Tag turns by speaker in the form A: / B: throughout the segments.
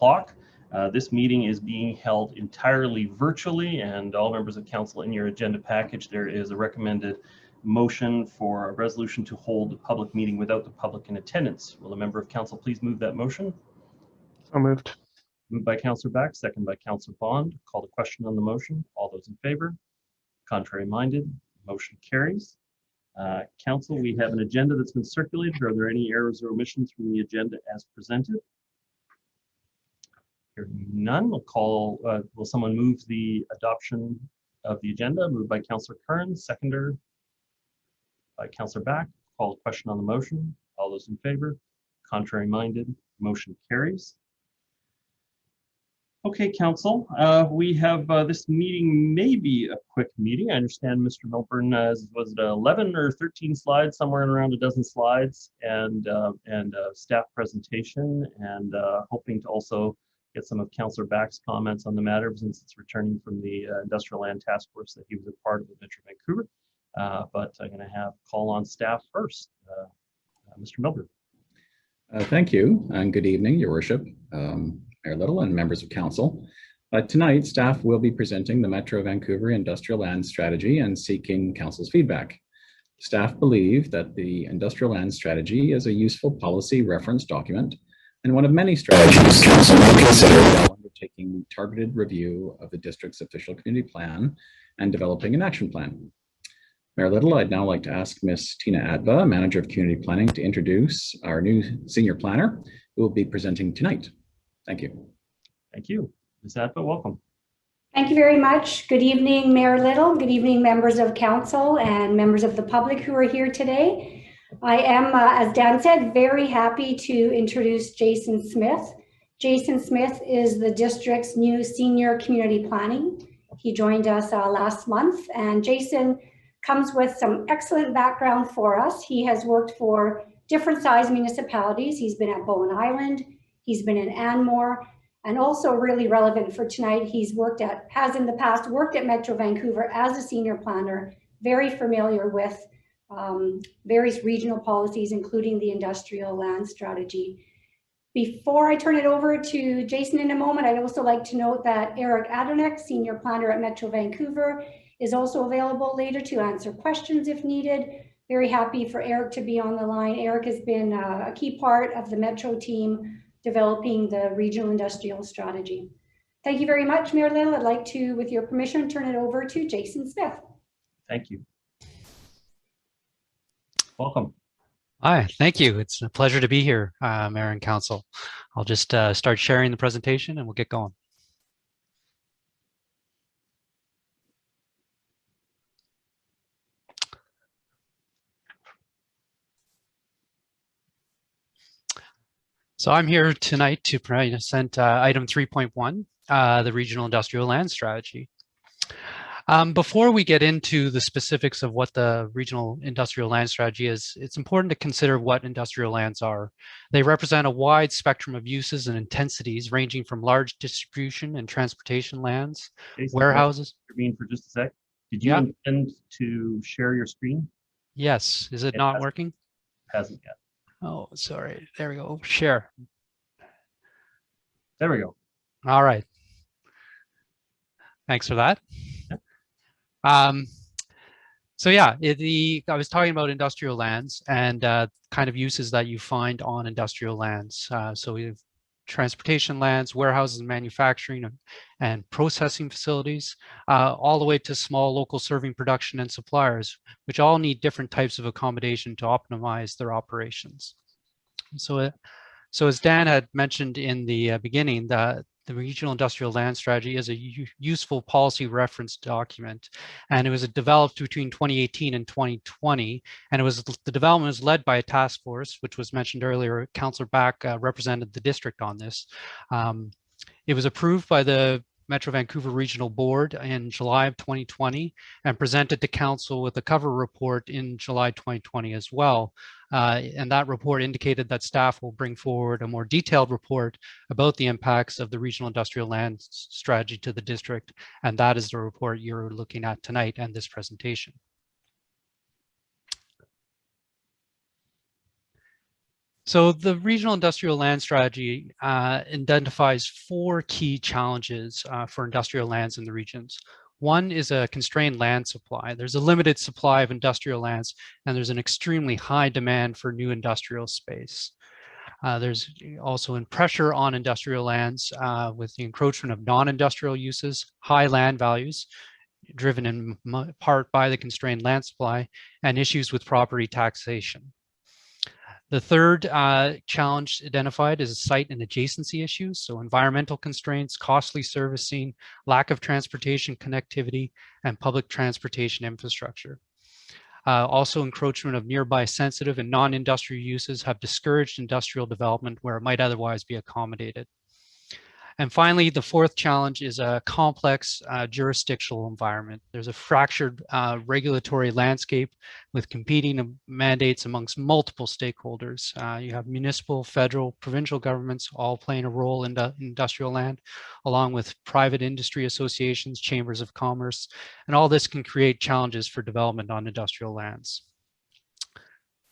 A: o'clock. This meeting is being held entirely virtually, and all members of council, in your agenda package, there is a recommended motion for a resolution to hold a public meeting without the public in attendance. Will a member of council please move that motion?
B: So moved.
A: Moved by Councillor Back, second by Councillor Bond. Call the question on the motion. All those in favor? Contrary minded? Motion carries. Council, we have an agenda that's been circulated. Are there any errors or omissions from the agenda as presented? Hearing none, we'll call, will someone move the adoption of the agenda? Moved by Councillor Kern, seconder by Councillor Back. Call the question on the motion. All those in favor? Contrary minded? Motion carries. Okay, Council, we have this meeting may be a quick meeting. I understand Mr. Milburn was it 11 or 13 slides, somewhere around a dozen slides, and a staff presentation, and hoping to also get some of Councillor Back's comments on the matter since it's returning from the Industrial Land Task Force that he was a part of at Metro Vancouver. But I'm going to have call on staff first. Mr. Milburn.
C: Thank you, and good evening, Your Worship, Mayor Little and members of council. Tonight, staff will be presenting the Metro Vancouver Industrial Land Strategy and seeking council's feedback. Staff believe that the Industrial Land Strategy is a useful policy reference document and one of many strategies council may consider while undertaking targeted review of the district's official community plan and developing an action plan. Mayor Little, I'd now like to ask Ms. Tina Adva, Manager of Community Planning, to introduce our new senior planner who will be presenting tonight. Thank you.
A: Thank you. Ms. Adva, welcome.
D: Thank you very much. Good evening, Mayor Little. Good evening, members of council and members of the public who are here today. I am, as Dan said, very happy to introduce Jason Smith. Jason Smith is the district's new senior community planning. He joined us last month, and Jason comes with some excellent background for us. He has worked for different size municipalities. He's been at Bowen Island, he's been in Anmore, and also really relevant for tonight, has in the past worked at Metro Vancouver as a senior planner, very familiar with various regional policies, including the industrial land strategy. Before I turn it over to Jason in a moment, I'd also like to note that Eric Adonek, senior planner at Metro Vancouver, is also available later to answer questions if needed. Very happy for Eric to be on the line. Eric has been a key part of the Metro team developing the regional industrial strategy. Thank you very much, Mayor Little. I'd like to, with your permission, turn it over to Jason Smith.
A: Thank you. Welcome.
E: Hi, thank you. It's a pleasure to be here, Mayor and Council. I'll just start sharing the presentation and we'll get going. So I'm here tonight to present item 3.1, the Regional Industrial Land Strategy. Before we get into the specifics of what the Regional Industrial Land Strategy is, it's important to consider what industrial lands are. They represent a wide spectrum of uses and intensities ranging from large distribution and transportation lands, Jason, warehouses.
A: Intervene for just a sec. Did you intend to share your screen?
E: Yes. Is it not working?
A: Hasn't yet.
E: Oh, sorry. There we go. Share.
A: There we go.
E: All right. Thanks for that. So yeah, I was talking about industrial lands and kind of uses that you find on industrial lands. So we have transportation lands, warehouses and manufacturing and processing facilities, all the way to small local serving production and suppliers, which all need different types of accommodation to optimize their operations. So as Dan had mentioned in the beginning, the Regional Industrial Land Strategy is a useful policy reference document, and it was developed between 2018 and 2020, and the development was led by a task force, which was mentioned earlier. Councillor Back represented the district on this. It was approved by the Metro Vancouver Regional Board in July of 2020 and presented to Council with a cover report in July 2020 as well. And that report indicated that staff will bring forward a more detailed report about the impacts of the Regional Industrial Land Strategy to the district. And that is the report you're looking at tonight and this presentation. So the regional industrial land strategy identifies 4 key challenges for industrial lands in the regions. One is a constrained land supply. There's a limited supply of industrial lands, and there's an extremely high demand for new industrial space. There's also pressure on industrial lands with the encroachment of non-industrial uses, high land values, driven in part by the constrained land supply, and issues with property taxation. The third challenge identified is site and adjacency issues, so environmental constraints, costly servicing, lack of transportation connectivity, and public transportation infrastructure. Also, encroachment of nearby sensitive and non-industrial uses have discouraged industrial development where it might otherwise be accommodated. And finally, the fourth challenge is a complex jurisdictional environment. There's a fractured regulatory landscape with competing mandates amongst multiple stakeholders. You have municipal, federal, provincial governments all playing a role in the industrial land, along with private industry associations, chambers of commerce, and all this can create challenges for development on industrial lands.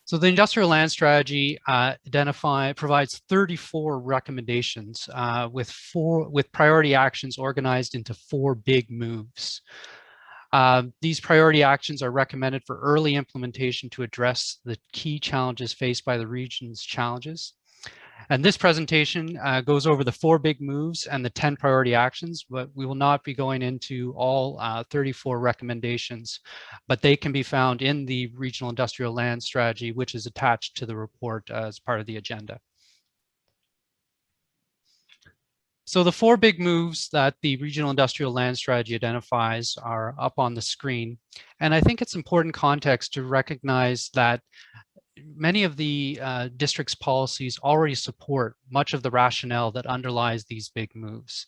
E: So the industrial land strategy provides 34 recommendations with priority actions organized into 4 big moves. These priority actions are recommended for early implementation to address the key challenges faced by the region's challenges. And this presentation goes over the 4 big moves and the 10 priority actions, but we will not be going into all 34 recommendations, but they can be found in the Regional Industrial Land Strategy, which is attached to the report as part of the agenda. So the 4 big moves that the Regional Industrial Land Strategy identifies are up on the screen. And I think it's important context to recognize that many of the district's policies already support much of the rationale that underlies these big moves.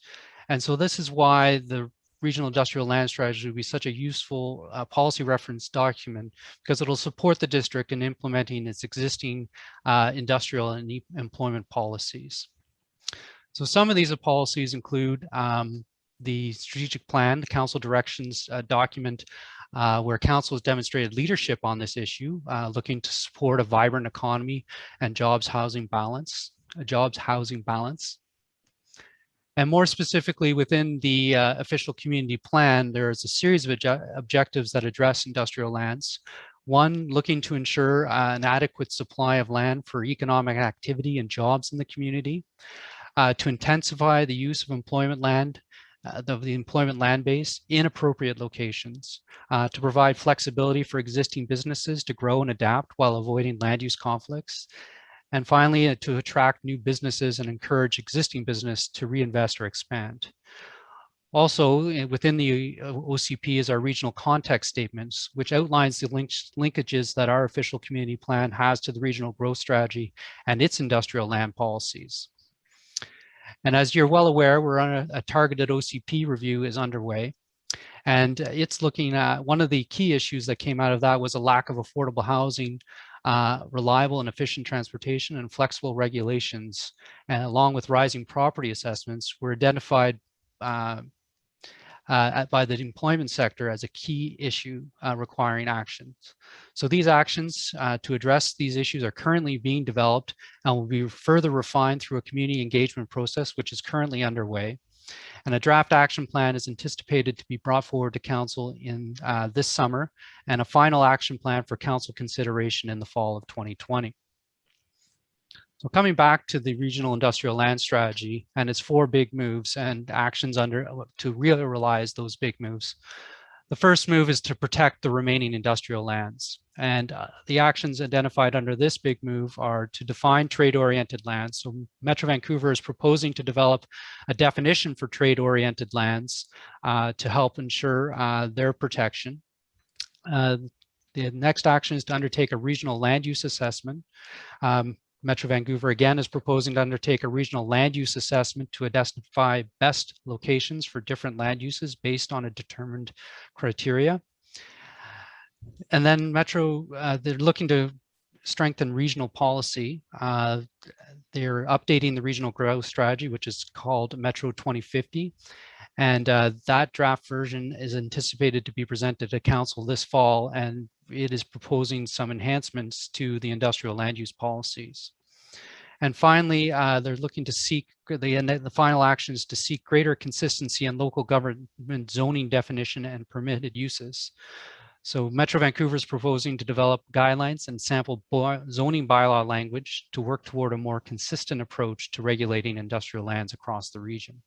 E: And so this is why the Regional Industrial Land Strategy will be such a useful policy reference document, because it'll support the district in implementing its existing industrial and employment policies. So some of these policies include the strategic plan, the council directions document, where council has demonstrated leadership on this issue, looking to support a vibrant economy and jobs housing balance. And more specifically, within the official community plan, there is a series of objectives that address industrial lands. One, looking to ensure an adequate supply of land for economic activity and jobs in the community, to intensify the use of employment land, the employment land base in appropriate locations, to provide flexibility for existing businesses to grow and adapt while avoiding land use conflicts. And finally, to attract new businesses and encourage existing business to reinvest or expand. Also, within the OCP is our regional context statements, which outlines the linkages that our official community plan has to the regional growth strategy and its industrial land policies. And as you're well aware, we're on a targeted OCP review is underway. And it's looking at one of the key issues that came out of that was a lack of affordable housing, reliable and efficient transportation, and flexible regulations, and along with rising property assessments, were identified by the employment sector as a key issue requiring actions. So these actions to address these issues are currently being developed and will be further refined through a community engagement process, which is currently underway. And a draft action plan is anticipated to be brought forward to council in this summer, and a final action plan for council consideration in the fall of 2020. So coming back to the Regional Industrial Land Strategy and its 4 big moves and actions to realize those big moves. The first move is to protect the remaining industrial lands. And the actions identified under this big move are to define trade-oriented lands. So Metro Vancouver is proposing to develop a definition for trade-oriented lands to help ensure their protection. The next action is to undertake a regional land use assessment. Metro Vancouver again is proposing to undertake a regional land use assessment to identify best locations for different land uses based on a determined criteria. And then Metro, they're looking to strengthen regional policy. They're updating the regional growth strategy, which is called Metro 2050. And that draft version is anticipated to be presented to council this fall, and it is proposing some enhancements to the industrial land use policies. And finally, they're looking to seek, the final action is to seek greater consistency in local government zoning definition and permitted uses. So Metro Vancouver is proposing to develop guidelines and sample zoning bylaw language to work toward a more consistent approach to regulating industrial lands across the region.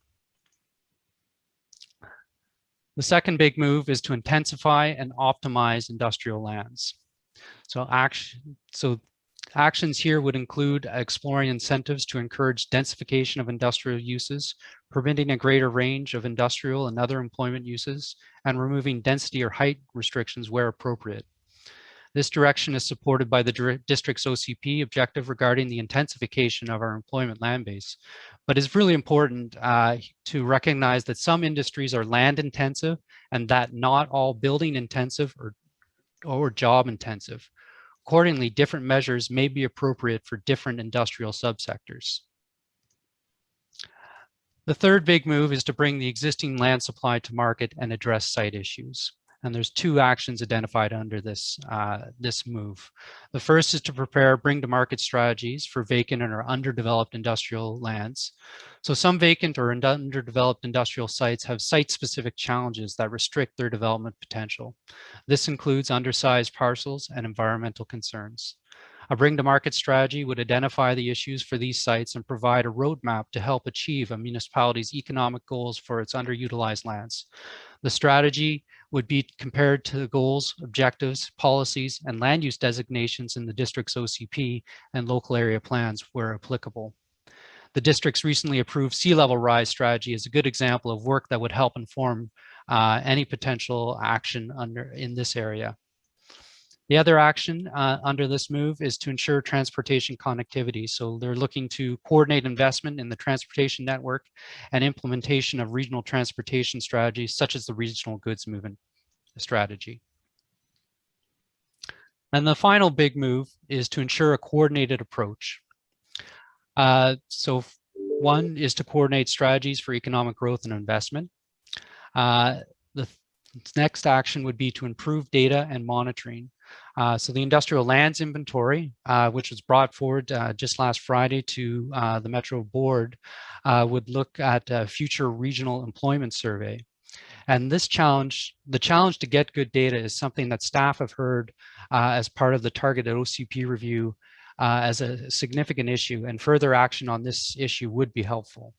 E: The second big move is to intensify and optimize industrial lands. So actions here would include exploring incentives to encourage densification of industrial uses, permitting a greater range of industrial and other employment uses, and removing density or height restrictions where appropriate. This direction is supported by the district's OCP objective regarding the intensification of our employment land base. But it's really important to recognize that some industries are land intensive and that not all building intensive or job intensive. Accordingly, different measures may be appropriate for different industrial subsectors. The third big move is to bring the existing land supply to market and address site issues. And there's two actions identified under this, this move. The first is to prepare bring to market strategies for vacant and or underdeveloped industrial lands. So some vacant or underdeveloped industrial sites have site-specific challenges that restrict their development potential. This includes undersized parcels and environmental concerns. A bring to market strategy would identify the issues for these sites and provide a roadmap to help achieve a municipality's economic goals for its underutilized lands. The strategy would be compared to the goals, objectives, policies, and land use designations in the district's OCP and local area plans where applicable. The district's recently approved sea level rise strategy is a good example of work that would help inform any potential action in this area. The other action under this move is to ensure transportation connectivity. So they're looking to coordinate investment in the transportation network and implementation of regional transportation strategies, such as the regional goods movement strategy. And the final big move is to ensure a coordinated approach. So one is to coordinate strategies for economic growth and investment. The next action would be to improve data and monitoring. So the industrial lands inventory, which was brought forward just last Friday to the Metro Board, would look at a future regional employment survey. And this challenge, the challenge to get good data, is something that staff have heard as part of the targeted OCP review as a significant issue, and further action on this issue would be helpful.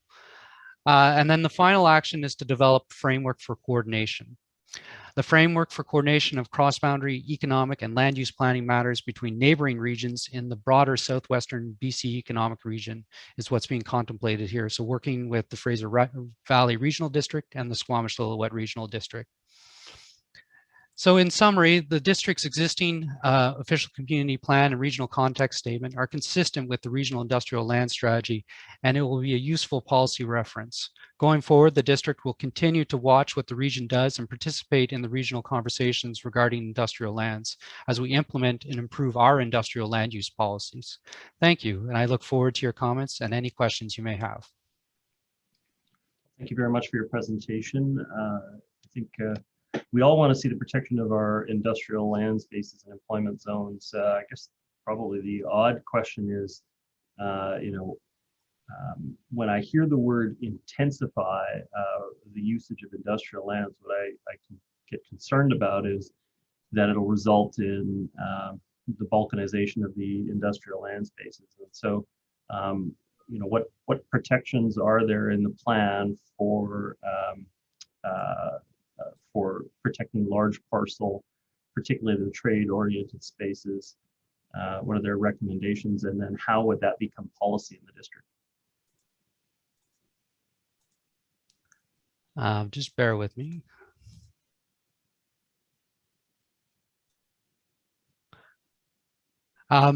E: And then the final action is to develop a framework for coordination. The framework for coordination of cross-boundary economic and land use planning matters between neighboring regions in the broader southwestern BC economic region is what's being contemplated here. So working with the Fraser Valley Regional District and the Squamish-Lillooet Regional District. So in summary, the district's existing official community plan and regional context statement are consistent with the regional industrial land strategy, and it will be a useful policy reference. Going forward, the district will continue to watch what the region does and participate in the regional conversations regarding industrial lands as we implement and improve our industrial land use policies. Thank you, and I look forward to your comments and any questions you may have.
A: Thank you very much for your presentation. I think we all want to see the protection of our industrial land spaces and employment zones. I guess probably the odd question is, when I hear the word intensify the usage of industrial lands, what I can get concerned about is that it'll result in the balkanization of the industrial land spaces. And so, what protections are there in the plan for protecting large parcel, particularly the trade-oriented spaces? What are their recommendations, and then how would that become policy in the district?
E: Just bear with me. I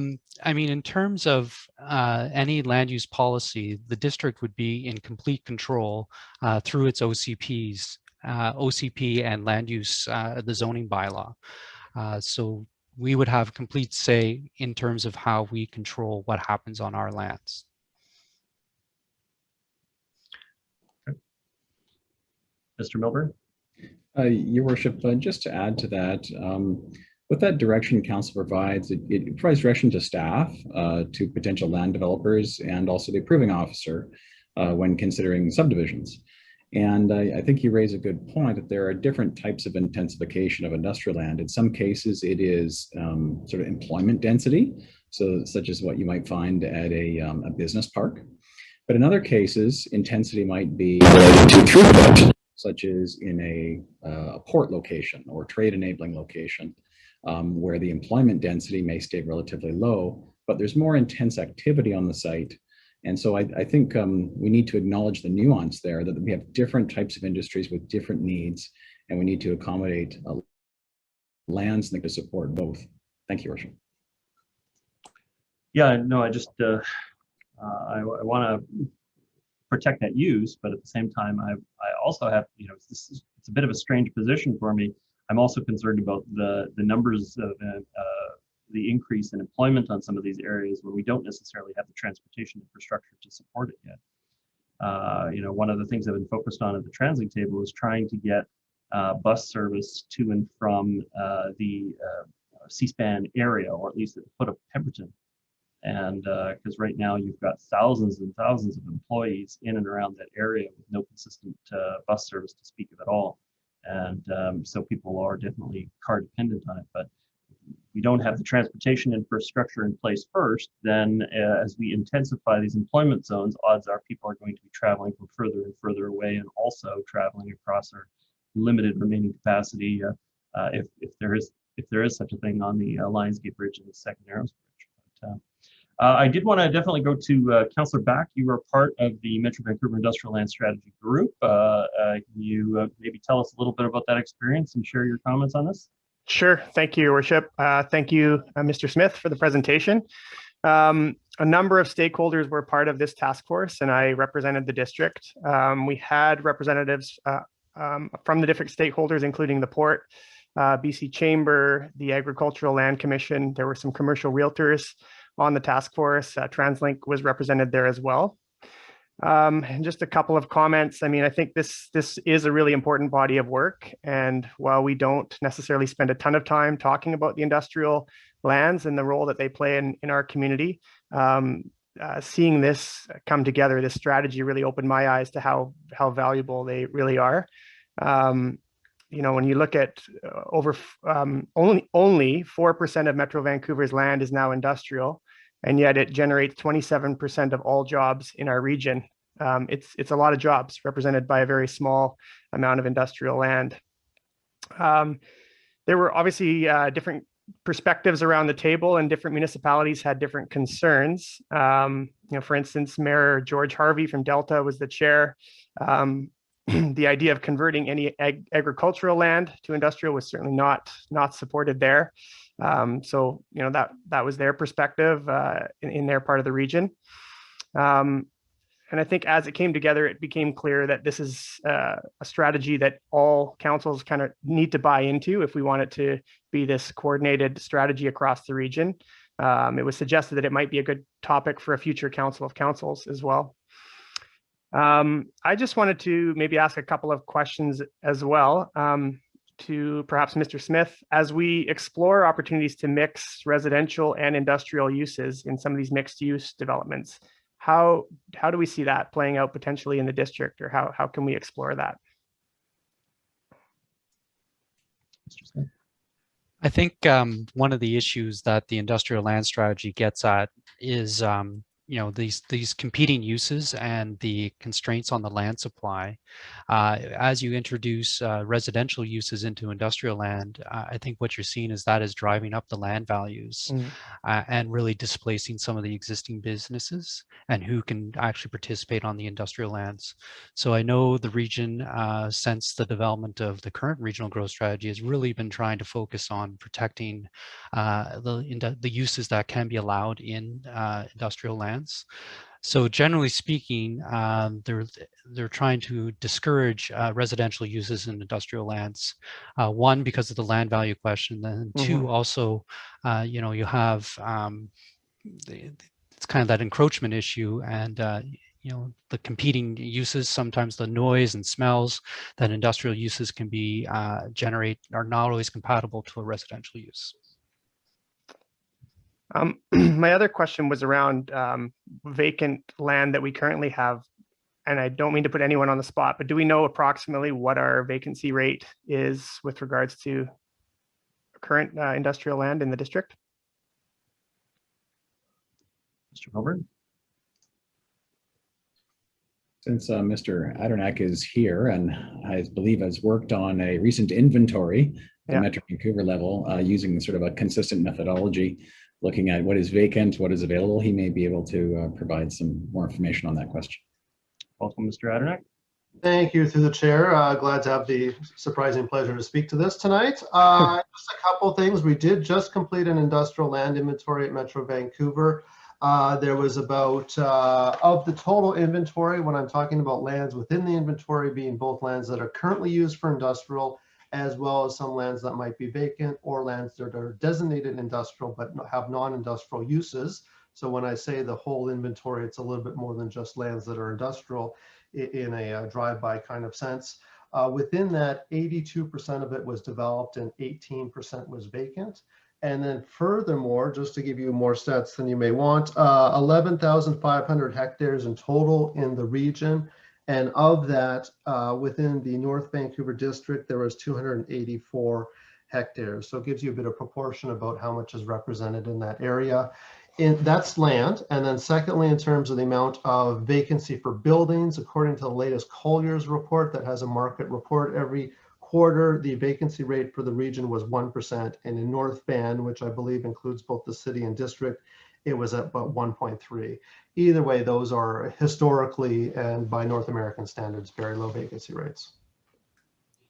E: mean, in terms of any land use policy, the district would be in complete control through its OCPs, OCP and land use, the zoning bylaw. So we would have complete say in terms of how we control what happens on our lands.
A: Mr. Milburn?
C: Your Worship, just to add to that, With that direction council provides, it provides direction to staff, to potential land developers, and also the approving officer when considering subdivisions. And I think you raise a good point that there are different types of intensification of industrial land. In some cases, it is sort of employment density, so such as what you might find at a business park. But in other cases, intensity might be related to throughput, such as in a port location or trade enabling location, where the employment density may stay relatively low, but there's more intense activity on the site. And so I think we need to acknowledge the nuance there, that we have different types of industries with different needs, and we need to accommodate lands to support both. Thank you, Worship.
A: Yeah, no, I just, I want to protect that use, but at the same time, I also have, it's a bit of a strange position for me. I'm also concerned about the numbers of the increase in employment on some of these areas where we don't necessarily have the transportation infrastructure to support it yet. One of the things I've been focused on at the Translink table is trying to get bus service to and from the C-SPAN area, or at least at the foot of Pemberton. And because right now you've got thousands and thousands of employees in and around that area with no consistent bus service to speak of at all. And so people are definitely car dependent on it, but we don't have the transportation infrastructure in place first, then as we intensify these employment zones, odds are people are going to be traveling from further and further away, and also traveling across our limited remaining capacity if there is such a thing on the Lionsgate Bridge and the Second Narrows Bridge. But, I did want to definitely go to Councillor Back. You are part of the Metro Vancouver Industrial Land Strategy Group. Can you maybe tell us a little bit about that experience and share your comments on this?
B: Sure. Thank you, Your Worship. Thank you, Mr. Smith, for the presentation. A number of stakeholders were part of this task force, and I represented the district. We had representatives from the different stakeholders, including the Port, BC Chamber, the Agricultural Land Commission. There were some commercial realtors on the task force. Translink was represented there as well. And just a couple of comments. I mean, I think this is a really important body of work. And while we don't necessarily spend a ton of time talking about the industrial lands and the role that they play in our community, seeing this come together, this strategy really opened my eyes to how valuable they really are. When you look at over only 4% of Metro Vancouver's land is now industrial, and yet it generates 27% of all jobs in our region. It's a lot of jobs represented by a very small amount of industrial land. There were obviously different perspectives around the table, and different municipalities had different concerns. For instance, Mayor George Harvey from Delta was the chair. The idea of converting any agricultural land to industrial was certainly not supported there. So that was their perspective in their part of the region. And I think as it came together, it became clear that this is a strategy that all councils kind of need to buy into if we want it to be this coordinated strategy across the region. It was suggested that it might be a good topic for a future Council of Councils as well. I just wanted to maybe ask a couple of questions as well to perhaps Mr. Smith. As we explore opportunities to mix residential and industrial uses in some of these mixed use developments, how do we see that playing out potentially in the district, or how can we explore that?
E: I think one of the issues that the industrial land strategy gets at is these competing uses and the constraints on the land supply. As you introduce residential uses into industrial land, I think what you're seeing is that is driving up the land values and really displacing some of the existing businesses and who can actually participate on the industrial lands. So I know the region, since the development of the current regional growth strategy, has really been trying to focus on protecting the uses that can be allowed in industrial lands. So generally speaking, they're trying to discourage residential uses in industrial lands. One, because of the land value question, and two, also, you have it's kind of that encroachment issue, and the competing uses. Sometimes the noise and smells that industrial uses can be generate are not always compatible to a residential use.
B: My other question was around vacant land that we currently have. And I don't mean to put anyone on the spot, but do we know approximately what our vacancy rate is with regards to current industrial land in the district?
A: Mr. Milburn?
C: Since Mr. Adernack is here and I believe has worked on a recent inventory at the Metro Vancouver level using sort of a consistent methodology, looking at what is vacant, what is available, he may be able to provide some more information on that question.
A: Welcome, Mr. Adernack.
F: Thank you, through the chair. Glad to have the surprising pleasure to speak to this tonight. Just a couple things. We did just complete an industrial land inventory at Metro Vancouver. There was about, of the total inventory, when I'm talking about lands within the inventory, being both lands that are currently used for industrial, as well as some lands that might be vacant or lands that are designated industrial but have non-industrial uses. So when I say the whole inventory, it's a little bit more than just lands that are industrial in a drive-by kind of sense. Within that, 82% of it was developed and 18% was vacant. And then furthermore, just to give you more stats than you may want, 11,500 hectares in total in the region. And of that, within the North Vancouver district, there was 284 hectares. So it gives you a bit of proportion about how much is represented in that area. That's land. And then secondly, in terms of the amount of vacancy for buildings, according to the latest Collier's report that has a market report every quarter, the vacancy rate for the region was 1%. And in North Van, which I believe includes both the city and district, it was at about 1.3. Either way, those are historically and by North American standards, very low vacancy rates.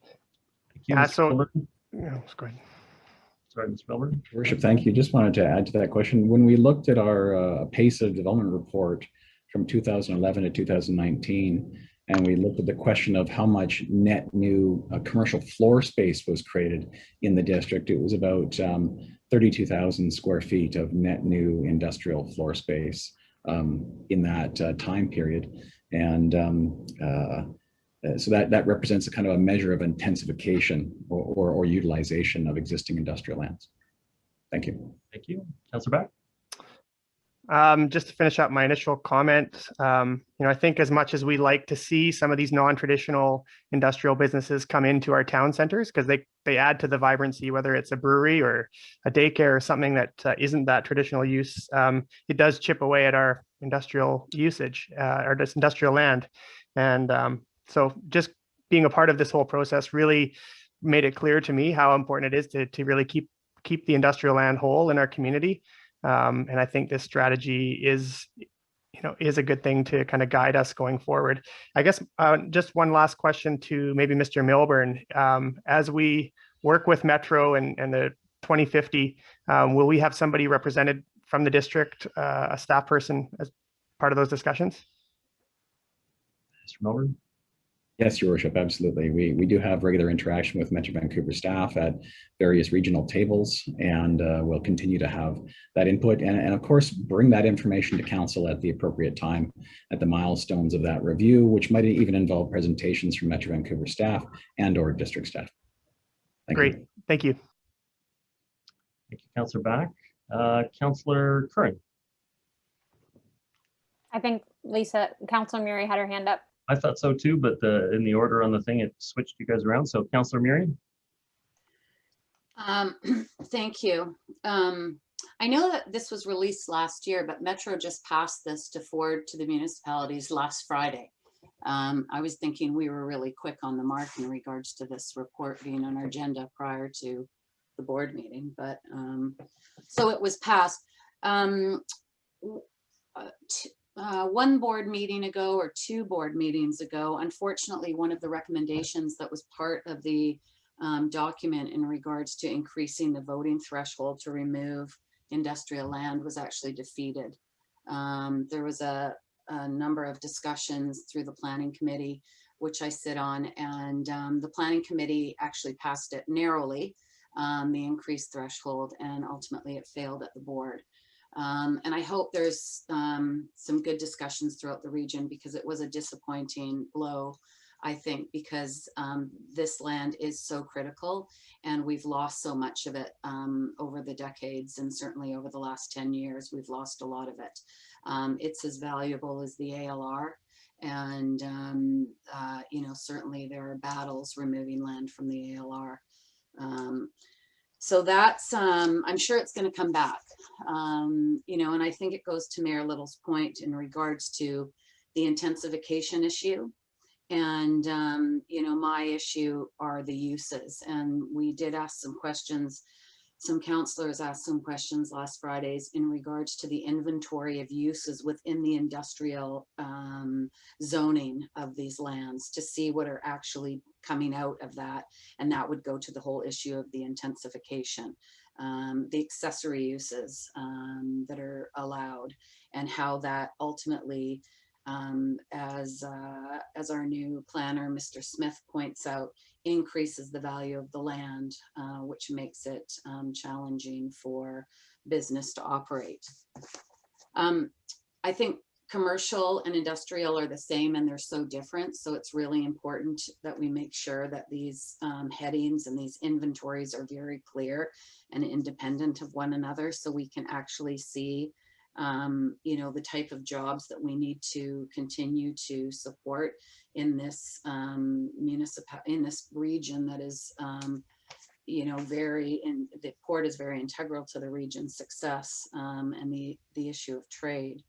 A: Thank you,
B: Yeah,
A: Mr.
B: so
A: Milburn.
B: that's great.
A: Sorry, Mr. Milburn.
C: Your Worship, thank you. Just wanted to add to that question. When we looked at our pace of development report from 2011 to 2019, and we looked at the question of how much net new commercial floor space was created in the district, it was about 32,000 square feet of net new industrial floor space in that time period. And so that represents a kind of a measure of intensification or utilization of existing industrial lands. Thank you.
A: Thank you. Councillor Back.
B: Just to finish up my initial comment, I think as much as we like to see some of these non-traditional industrial businesses come into our town centers because they add to the vibrancy, whether it's a brewery or a daycare or something that isn't that traditional use, it does chip away at our industrial usage, or this industrial land. And so just being a part of this whole process really made it clear to me how important it is to really keep the industrial land whole in our community. And I think this strategy is a good thing to kind of guide us going forward. I guess just one last question to maybe Mr. Milburn. As we work with Metro and the 2050, will we have somebody represented from the district, a staff person, as part of those discussions?
A: Mr. Milburn.
C: Yes, Your Worship, absolutely. We do have regular interaction with Metro Vancouver staff at various regional tables, and we'll continue to have that input and of course, bring that information to council at the appropriate time at the milestones of that review, which might even involve presentations from Metro Vancouver staff and or district staff.
B: Great. Thank you.
A: Thank you, Councillor Back. Councillor Curran.
G: I think Councillor Murray had her hand up.
A: I thought so too, but in the order on the thing, it switched you guys around. So Councillor Murray.
H: Thank you. I know that this was released last year, but Metro just passed this to forward to the municipalities last Friday. I was thinking we were really quick on the mark in regards to this report being on our agenda prior to the board meeting, but so it was passed. One board meeting ago or two board meetings ago, unfortunately, one of the recommendations that was part of the document in regards to increasing the voting threshold to remove industrial land was actually defeated. There was a number of discussions through the planning committee, which I sit on, and the planning committee actually passed it narrowly, the increased threshold, and ultimately it failed at the board. And I hope there's some good discussions throughout the region because it was a disappointing blow I think, because this land is so critical and we've lost so much of it over the decades, and certainly over the last 10 years, we've lost a lot of it. It's as valuable as the ALR. And, you know, certainly there are battles removing land from the ALR. So that's, I'm sure it's going to come back, you know, and I think it goes to Mayor Little's point in regards to the intensification issue. And, you know, my issue are the uses. And we did ask some questions. Some councillors asked some questions last Fridays in regards to the inventory of uses within the industrial zoning of these lands to see what are actually coming out of that. And that would go to the whole issue of the intensification, the accessory uses that are allowed, and how that ultimately, as our new planner, Mr. Smith, points out, increases the value of the land, which makes it challenging for business to operate. I think commercial and industrial are the same and they're so different. So it's really important that we make sure that these headings and these inventories are very clear and independent of one another, so we can actually see you know, the type of jobs that we need to continue to support in this in this region that is, you know, the port is very integral to the region's success, and the issue of trade.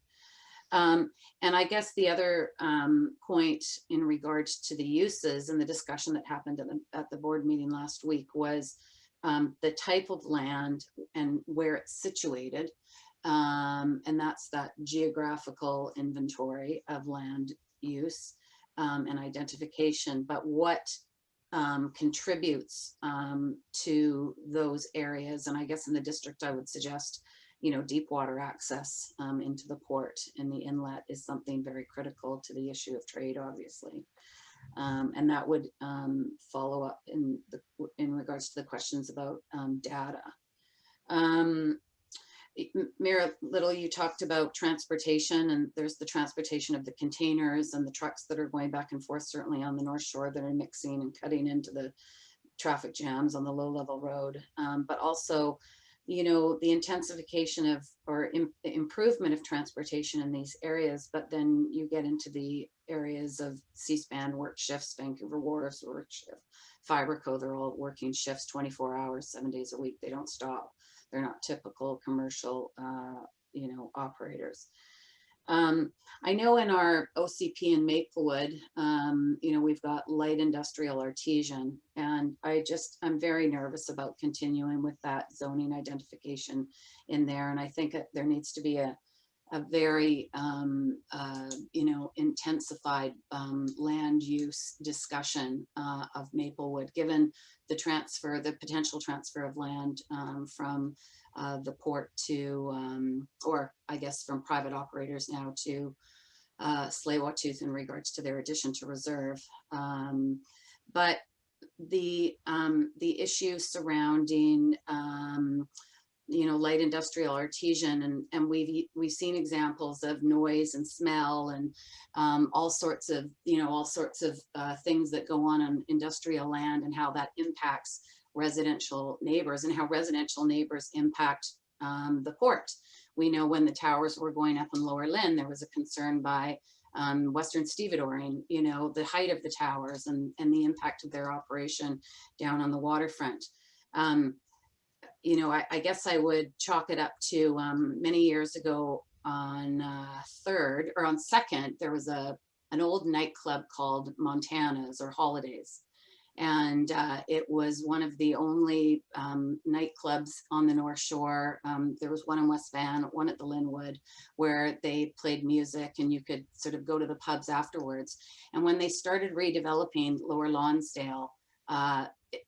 H: And I guess the other point in regards to the uses and the discussion that happened at the board meeting last week was the type of land and where it's situated. And that's that geographical inventory of land use and identification, but what contributes to those areas. And I guess in the district, I would suggest, you know, deep water access into the port and the inlet is something very critical to the issue of trade, obviously. And that would follow up in regards to the questions about data. Mayor Little, you talked about transportation, and there's the transportation of the containers and the trucks that are going back and forth, certainly on the North Shore, that are mixing and cutting into the traffic jams on the low-level road. But also, you know, the intensification of improvement of transportation in these areas, but then you get into the areas of C-SPAN work shifts, Vancouver Wharves work shift, Fiberco, they're all working shifts 24 hours, 7 days a week. They don't stop. They're not typical commercial, you know, operators. I know in our OCP in Maplewood, you know, we've got light industrial artesian, and I'm very nervous about continuing with that zoning identification in there. And I think that there needs to be a very, you know, intensified land use discussion of Maplewood, given the potential transfer of land from the port to, or I guess from private operators now to Tsleil-Waututh in regards to their addition to reserve. But the issue surrounding you know, light industrial artesian, and we've seen examples of noise and smell and all sorts of things that go on industrial land, and how that impacts residential neighbors, and how residential neighbors impact the port. We know when the towers were going up in Lower Lynn, there was a concern by Western Stevedoring, you know, the height of the towers and the impact of their operation down on the waterfront. You know, I guess I would chalk it up to many years ago on 3rd or on 2nd, there was an old nightclub called Montana's or Holidays. And it was one of the only nightclubs on the North Shore. There was one in West Van, one at the Linwood, where they played music and you could sort of go to the pubs afterwards. And when they started redeveloping Lower Lonsdale,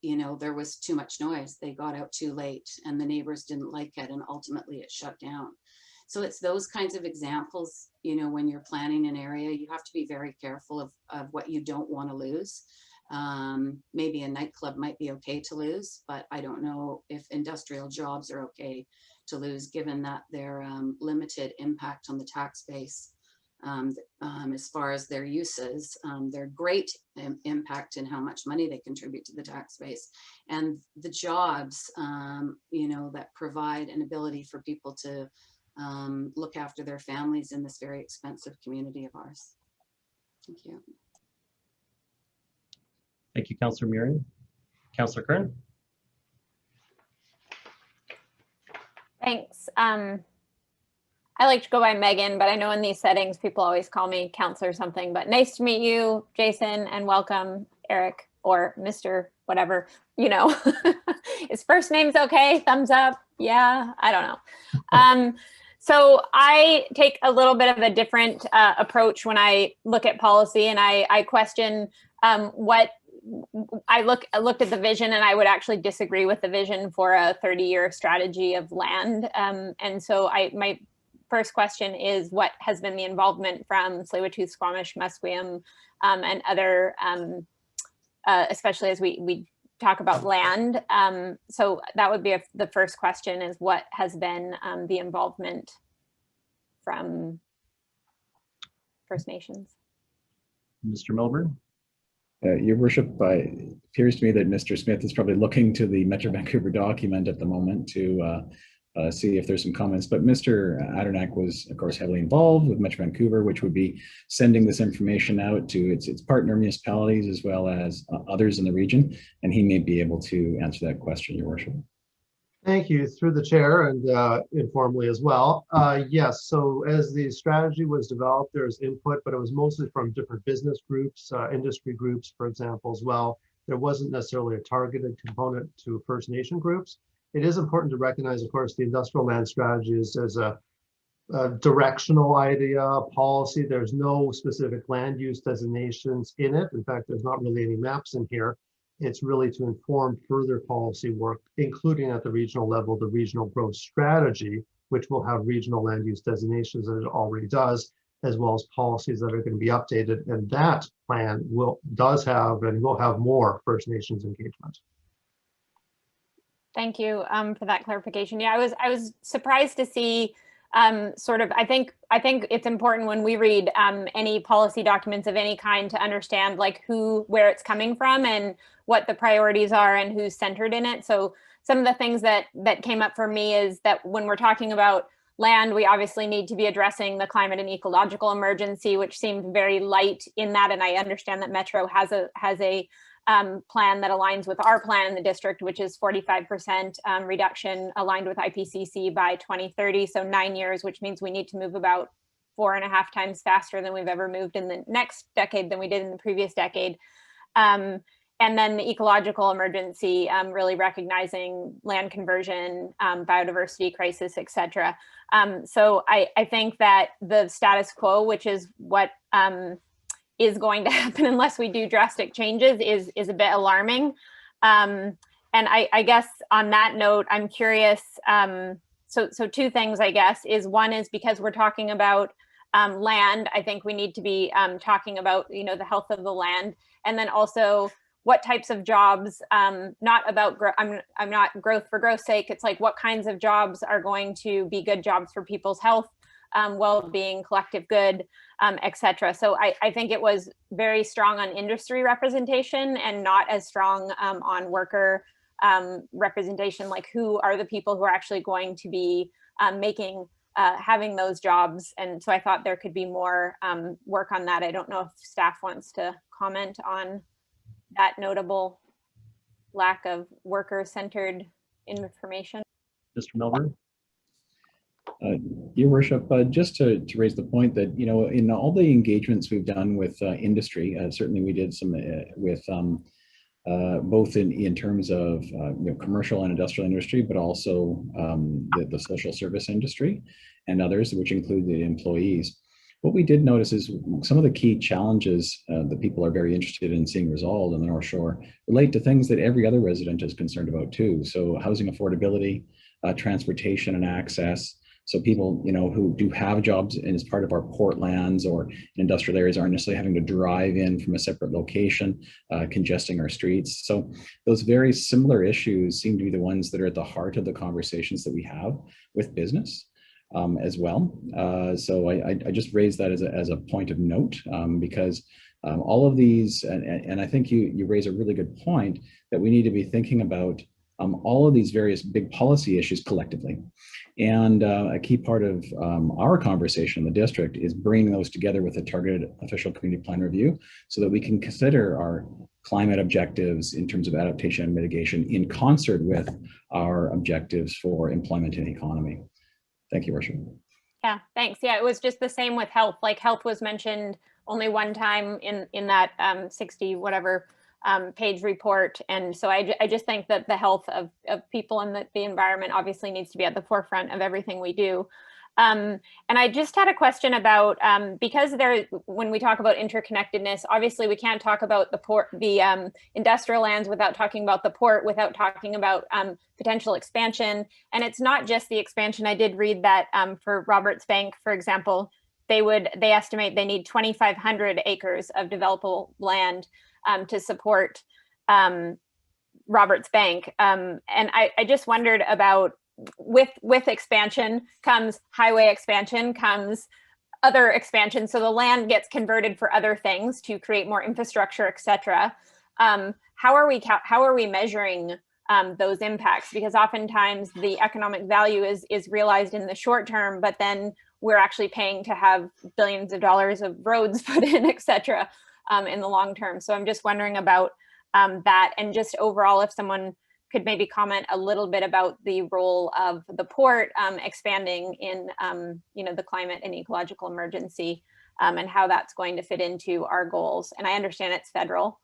H: you know, there was too much noise. They got out too late and the neighbors didn't like it, and ultimately it shut down. So it's those kinds of examples, you know, when you're planning an area, you have to be very careful of what you don't want to lose. Maybe a nightclub might be okay to lose, but I don't know if industrial jobs are okay to lose, given that their limited impact on the tax base as far as their uses. Their great impact in how much money they contribute to the tax base, and the jobs, you know, that provide an ability for people to look after their families in this very expensive community of ours. Thank you.
A: Thank you, Councillor Murian. Councillor Kern.
G: Thanks. I like to go by Megan, but I know in these settings, people always call me Councillor something, but nice to meet you, Jason, and welcome, Eric, or Mr. whatever, you know. His first name's okay, thumbs up, yeah, I don't know. So I take a little bit of a different approach when I look at policy, and I question what I looked at the vision, and I would actually disagree with the vision for a 30-year strategy of land. And so my first question is, what has been the involvement from Tsleil-Waututh, Squamish, Musqueam, and other, especially as we talk about land. So that would be the first question, is what has been the involvement from First Nations?
A: Mr. Milburn.
C: Your Worship, it appears to me that Mr. Smith is probably looking to the Metro Vancouver document at the moment to see if there's some comments. But Mr. Adernack was, of course, heavily involved with Metro Vancouver, which would be sending this information out to its partner municipalities as well as others in the region. And he may be able to answer that question, Your Worship.
F: Thank you, through the chair, and informally as well. Yes, so as the strategy was developed, there's input, but it was mostly from different business groups, industry groups, for example, as well. There wasn't necessarily a targeted component to First Nation groups. It is important to recognize, of course, the industrial land strategy is as a directional idea, policy. There's no specific land use designations in it. In fact, there's not really any maps in here. It's really to inform further policy work, including at the regional level, the regional growth strategy, which will have regional land use designations, as it already does, as well as policies that are going to be updated. And that plan does have and will have more First Nations engagement.
G: Thank you for that clarification. Yeah, I was surprised to see sort of, I think it's important when we read any policy documents of any kind to understand like where it's coming from and what the priorities are and who's centered in it. So some of the things that came up for me is that when we're talking about land, we obviously need to be addressing the climate and ecological emergency, which seemed very light in that. And I understand that Metro has a plan that aligns with our plan in the district, which is 45% reduction aligned with IPCC by 2030. So 9 years, which means we need to move about 4.5 times faster than we've ever moved in the next decade than we did in the previous decade. And then the ecological emergency, really recognizing land conversion, biodiversity crisis, et cetera. So I think that the status quo, which is what is going to happen unless we do drastic changes, is a bit alarming. And I guess on that note, I'm curious, so two things, I guess, is one is because we're talking about land, I think we need to be talking about, you know, the health of the land, and then also what types of jobs, not about, I'm not growth for growth's sake, it's like what kinds of jobs are going to be good jobs for people's health, well-being, collective good, et cetera. So I think it was very strong on industry representation and not as strong on worker representation, like who are the people who are actually going to be having those jobs. And so I thought there could be more work on that. I don't know if staff wants to comment on that notable lack of worker-centered information.
A: Mr. Milburn.
C: Your Worship, just to raise the point that, you know, in all the engagements we've done with industry, certainly we did some with both in terms of you know, commercial and industrial industry, but also the social service industry and others, which include the employees. What we did notice is some of the key challenges that people are very interested in seeing resolved on the North Shore relate to things that every other resident is concerned about too. So housing affordability, transportation and access. So people, you know, who do have jobs and as part of our port lands or industrial areas aren't necessarily having to drive in from a separate location, congesting our streets. So those very similar issues seem to be the ones that are at the heart of the conversations that we have with business. as well. So I just raised that as a point of note because all of these, and I think you raise a really good point that we need to be thinking about all of these various big policy issues collectively. And a key part of our conversation in the district is bringing those together with a targeted official community plan review so that we can consider our climate objectives in terms of adaptation and mitigation in concert with our objectives for employment and economy. Thank you, Worship.
G: Yeah, thanks. Yeah, it was just the same with health. Like health was mentioned only one time in that 60 whatever page report. And so I just think that the health of people and the environment obviously needs to be at the forefront of everything we do. And I just had a question about, because when we talk about interconnectedness, obviously we can't talk about the port, the industrial lands without talking about the port, without talking about potential expansion. And it's not just the expansion. I did read that for Roberts Bank, for example, they estimate they need 2,500 acres of developable land to support Roberts Bank. And I just wondered about, with expansion comes highway expansion, comes other expansion. So the land gets converted for other things to create more infrastructure, et cetera. How are we measuring those impacts? Because oftentimes the economic value is realized in the short term, but then we're actually paying to have billions of dollars of roads put in, et cetera, in the long term. So I'm just wondering about that, and just overall, if someone could maybe comment a little bit about the role of the port expanding in the climate and ecological emergency, and how that's going to fit into our goals. And I understand it's federal,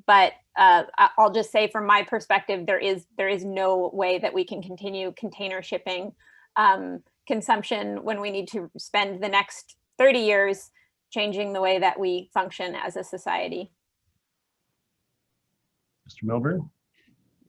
G: but I'll just say from my perspective, there is no way that we can continue container shipping consumption when we need to spend the next 30 years changing the way that we function as a society.
A: Mr. Milburn?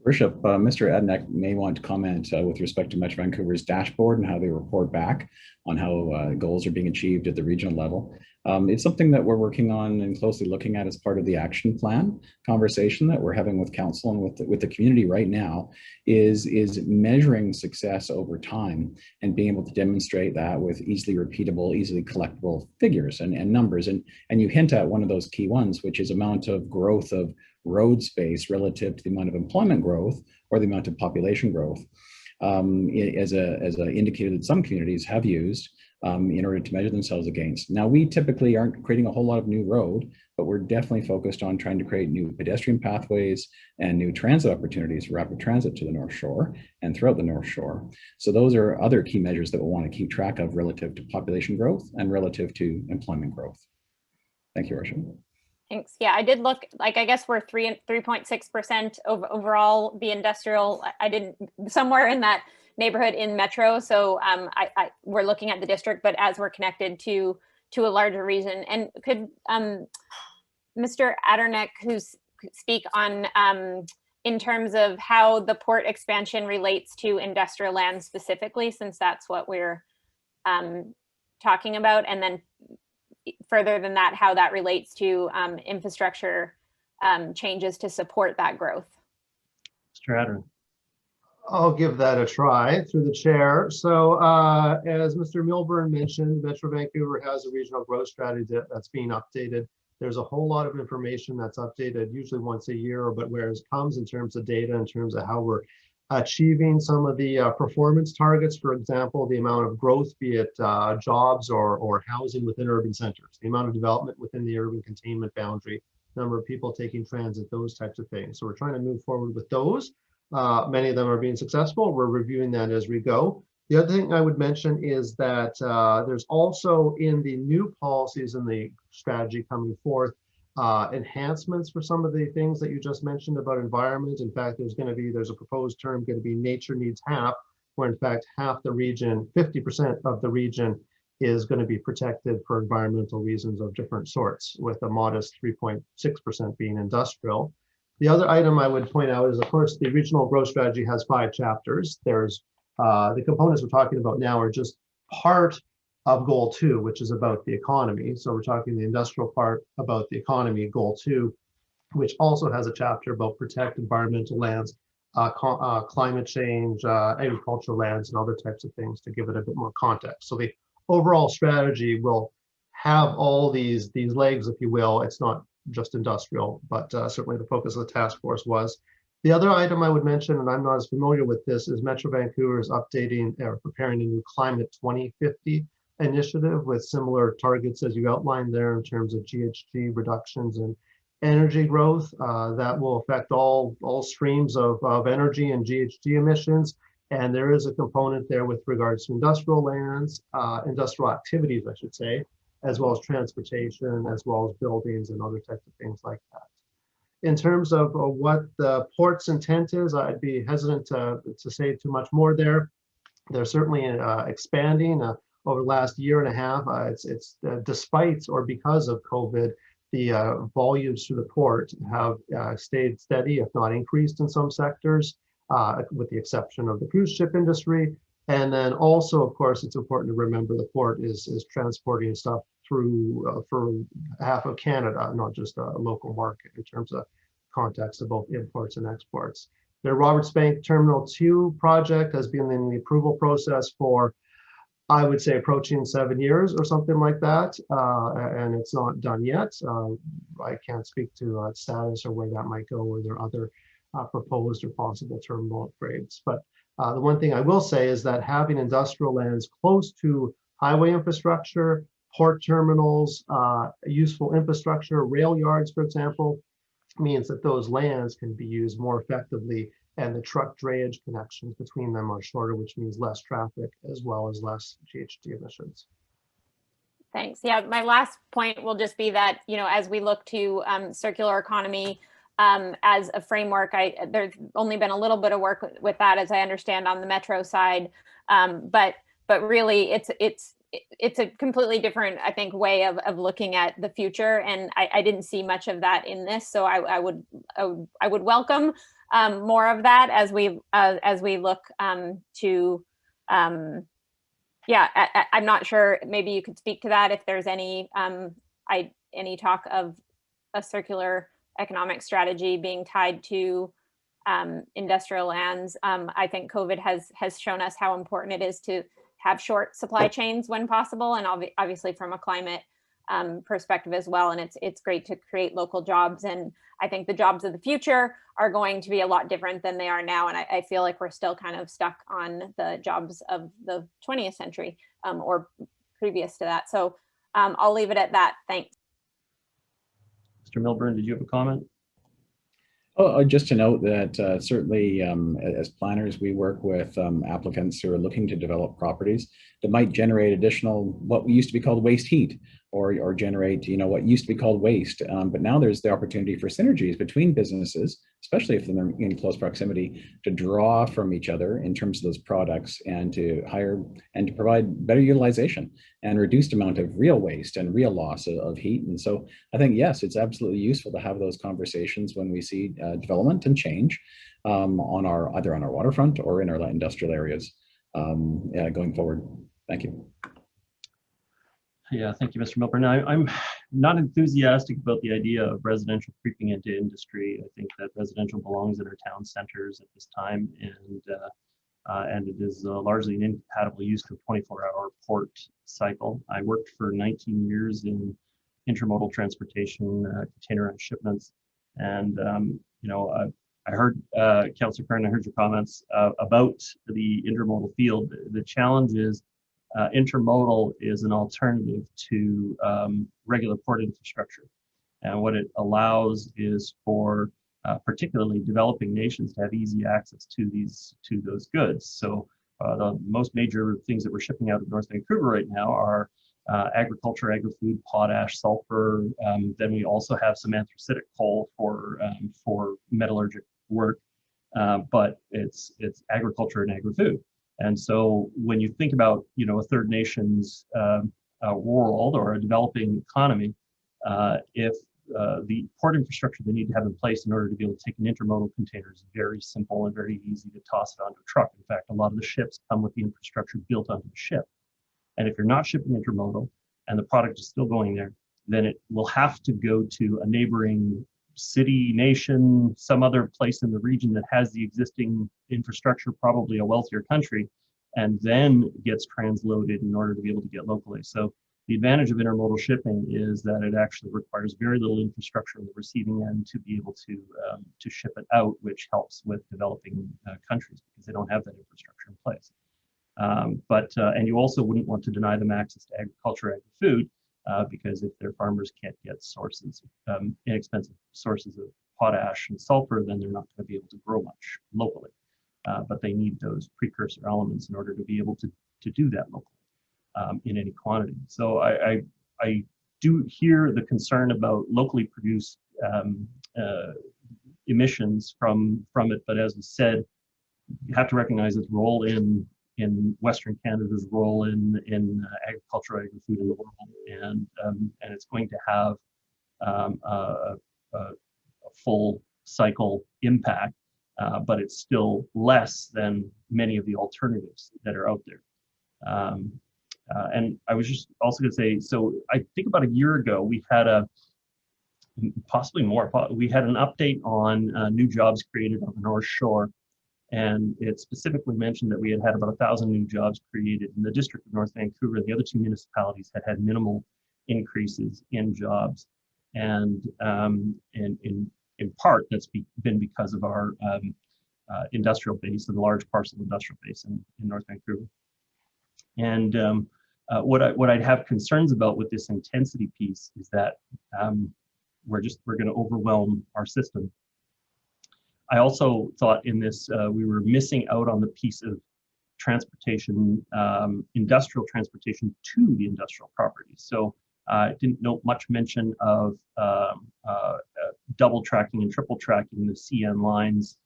C: Worship, Mr. Adnek may want to comment with respect to Metro Vancouver's dashboard and how they report back on how goals are being achieved at the regional level. It's something that we're working on and closely looking at as part of the action plan conversation that we're having with council and with the community right now is measuring success over time and being able to demonstrate that with easily repeatable, easily collectible figures and numbers. And you hint at one of those key ones, which is amount of growth of road space relative to the amount of employment growth or the amount of population growth, as an indicator that some communities have used in order to measure themselves against. Now, we typically aren't creating a whole lot of new road, but we're definitely focused on trying to create new pedestrian pathways and new transit opportunities for rapid transit to the North Shore and throughout the North Shore. So those are other key measures that we'll want to keep track of relative to population growth and relative to employment growth. Thank you, Worship.
G: Thanks. Yeah, I did look, like, I guess we're 3.6% overall, the industrial, I didn't, somewhere in that neighborhood in Metro. So we're looking at the district, but as we're connected to a larger region. And could Mr. Adderneck, who's speak on in terms of how the port expansion relates to industrial land specifically, since that's what we're talking about, and then further than that, how that relates to infrastructure changes to support that growth.
A: Mr. Adderneck.
F: I'll give that a try through the chair. So as Mr. Milburn mentioned, Metro Vancouver has a regional growth strategy that's being updated. There's a whole lot of information that's updated usually once a year, but where it comes in terms of data, in terms of how we're achieving some of the performance targets, for example, the amount of growth, be it jobs or housing within urban centers, the amount of development within the urban containment boundary, number of people taking transit, those types of things. So we're trying to move forward with those. Many of them are being successful. We're reviewing that as we go. The other thing I would mention is that there's also in the new policies and the strategy coming forth, enhancements for some of the things that you just mentioned about environment. In fact, there's a proposed term going to be nature needs half, where in fact half the region, 50% of the region is going to be protected for environmental reasons of different sorts, with a modest 3.6% being industrial. The other item I would point out is, of course, the regional growth strategy has 5 chapters. There's the components we're talking about now are just part of goal 2, which is about the economy. So we're talking the industrial part about the economy, goal 2, which also has a chapter about protect environmental lands climate change, agricultural lands, and other types of things to give it a bit more context. So the overall strategy will have all these legs, if you will. It's not just industrial, but certainly the focus of the task force was. The other item I would mention, and I'm not as familiar with this, is Metro Vancouver is updating or preparing a new Climate 2050 initiative with similar targets as you outlined there in terms of GHG reductions and energy growth that will affect all streams of energy and GHG emissions. And there is a component there with regards to industrial lands, industrial activities, I should say, as well as transportation, as well as buildings and other types of things like that. In terms of what the port's intent is, I'd be hesitant to say too much more there. They're certainly expanding over the last year and a half. It's despite or because of COVID, the volumes through the port have stayed steady, if not increased in some sectors, with the exception of the cruise ship industry. And then also, of course, it's important to remember the port is transporting stuff through for half of Canada, not just a local market in terms of context of both imports and exports. The Roberts Bank Terminal 2 project has been in the approval process for, I would say, approaching 7 years or something like that, and it's not done yet. I can't speak to status or where that might go, or there are other proposed or possible terminal upgrades. But the one thing I will say is that having industrial lands close to highway infrastructure, port terminals, useful infrastructure, rail yards, for example, means that those lands can be used more effectively, and the truck drayage connections between them are shorter, which means less traffic as well as less GHG emissions.
G: Thanks. Yeah, my last point will just be that, you know, as we look to circular economy as a framework, there's only been a little bit of work with that, as I understand, on the Metro side, but really it's a completely different, I think, way of looking at the future, and I didn't see much of that in this, so I would welcome more of that as we look to. Yeah, I'm not sure. Maybe you could speak to that if there's any talk of a circular economic strategy being tied to industrial lands. I think COVID has shown us how important it is to have short supply chains when possible, and obviously from a climate perspective as well. And it's great to create local jobs. And I think the jobs of the future are going to be a lot different than they are now. And I feel like we're still kind of stuck on the jobs of the 20th century or previous to that. So I'll leave it at that. Thanks.
A: Mr. Milburn, did you have a comment?
C: Oh, just to note that certainly as planners, we work with applicants who are looking to develop properties that might generate additional, what used to be called waste heat, or generate, you know, what used to be called waste. But now there's the opportunity for synergies between businesses, especially if they're in close proximity, to draw from each other in terms of those products, and to hire and to provide better utilization and reduced amount of real waste and real loss of heat. And so I think, yes, it's absolutely useful to have those conversations when we see development and change either on our waterfront or in our industrial areas going forward. Thank you.
A: Yeah, thank you, Mr. Milburn. I'm not enthusiastic about the idea of residential creeping into industry. I think that residential belongs in our town centers at this time, and it is largely an incompatible use to a 24-hour port cycle. I worked for 19 years in intermodal transportation, containerized shipments, and you know, I heard Councillor Kern, I heard your comments about the intermodal field. The challenge is intermodal is an alternative to regular port infrastructure. And what it allows is for particularly developing nations to have easy access to those goods. So the most major things that we're shipping out of North Vancouver right now are agriculture, agri-food, potash, sulfur. Then we also have some anthracitic coal for metallurgic work, but it's agriculture and agri-food. And so when you think about, you know, a third nation's world or a developing economy, if the port infrastructure they need to have in place in order to be able to take an intermodal container is very simple and very easy to toss it onto a truck. In fact, a lot of the ships come with the infrastructure built onto the ship. And if you're not shipping intermodal and the product is still going there, then it will have to go to a neighboring city, nation, some other place in the region that has the existing infrastructure, probably a wealthier country, and then gets transloaded in order to be able to get locally. So the advantage of intermodal shipping is that it actually requires very little infrastructure on the receiving end to be able to ship it out, which helps with developing countries because they don't have that infrastructure in place. And you also wouldn't want to deny them access to agriculture, agri-food, because if their farmers can't get sources, inexpensive sources of potash and sulfur, then they're not going to be able to grow much locally. But they need those precursor elements in order to be able to do that locally in any quantity. So I do hear the concern about locally produced emissions from it, but as was said, you have to recognize its role in Western Canada's role in agriculture, agri-food in the world, and it's going to have a full cycle impact, but it's still less than many of the alternatives that are out there. And I was just also going to say, so I think about a year ago we had possibly more. We had an update on new jobs created on the North Shore. And it specifically mentioned that we had about 1,000 new jobs created in the district of North Vancouver. The other two municipalities had minimal increases in jobs. And in part, that's been because of our industrial base and large parcel industrial base in North Vancouver. And what I'd have concerns about with this intensity piece is that we're going to overwhelm our system. I also thought in this, we were missing out on the piece of transportation, industrial transportation to the industrial properties. So I didn't note much mention of double tracking and triple tracking the CN lines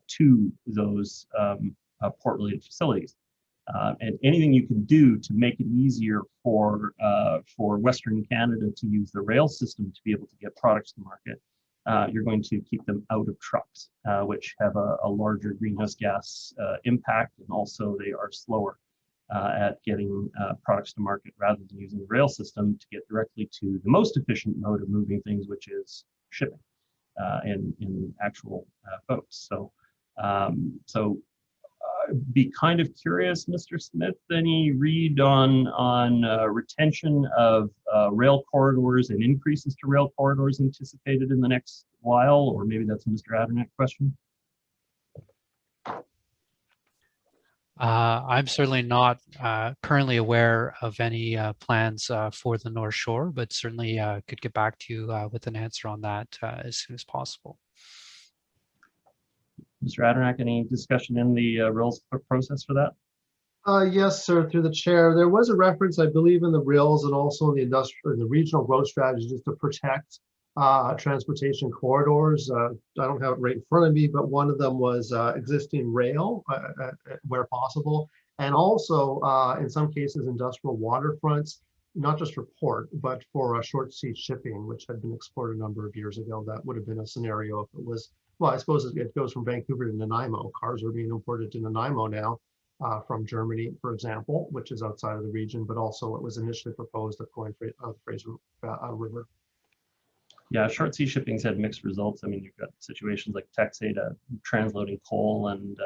A: to those port-related facilities. And anything you can do to make it easier for Western Canada to use the rail system to be able to get products to market, you're going to keep them out of trucks, which have a larger greenhouse gas impact, and also they are slower at getting products to market rather than using the rail system to get directly to the most efficient mode of moving things, which is shipping in actual boats. So, be kind of curious, Mr. Smith, any read on retention of rail corridors and increases to rail corridors anticipated in the next while, or maybe that's a Mr. Addernack question?
E: I'm certainly not currently aware of any plans for the North Shore, but certainly could get back to you with an answer on that as soon as possible.
A: Mr. Addernack, any discussion in the rails process for that?
F: Yes, sir, through the chair. There was a reference, I believe, in the rails and also in the regional growth strategies to protect transportation corridors. I don't have it right in front of me, but one of them was existing rail where possible, and also in some cases industrial waterfronts, not just for port, but for short sea shipping, which had been explored a number of years ago. That would have been a scenario if it was, well, I suppose it goes from Vancouver to Nanaimo. Cars are being imported to Nanaimo now from Germany, for example, which is outside of the region, but also it was initially proposed at going the Fraser River.
A: Yeah, short sea shipping's had mixed results. I mean, you've got situations like Texada transloading coal and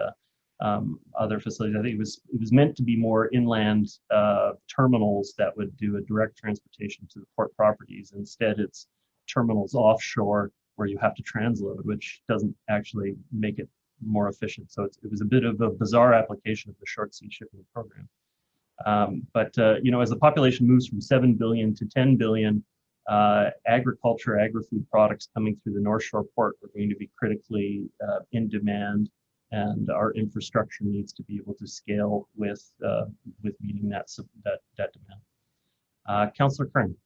A: other facilities. I think it was meant to be more inland terminals that would do a direct transportation to the port properties. Instead, it's terminals offshore where you have to transload, which doesn't actually make it more efficient. So it was a bit of a bizarre application of the short sea shipping program. But you know, as the population moves from 7 billion to 10 billion, agriculture, agri-food products coming through the North Shore port are going to be critically in demand, and our infrastructure needs to be able to scale with meeting that demand. Councillor Kern.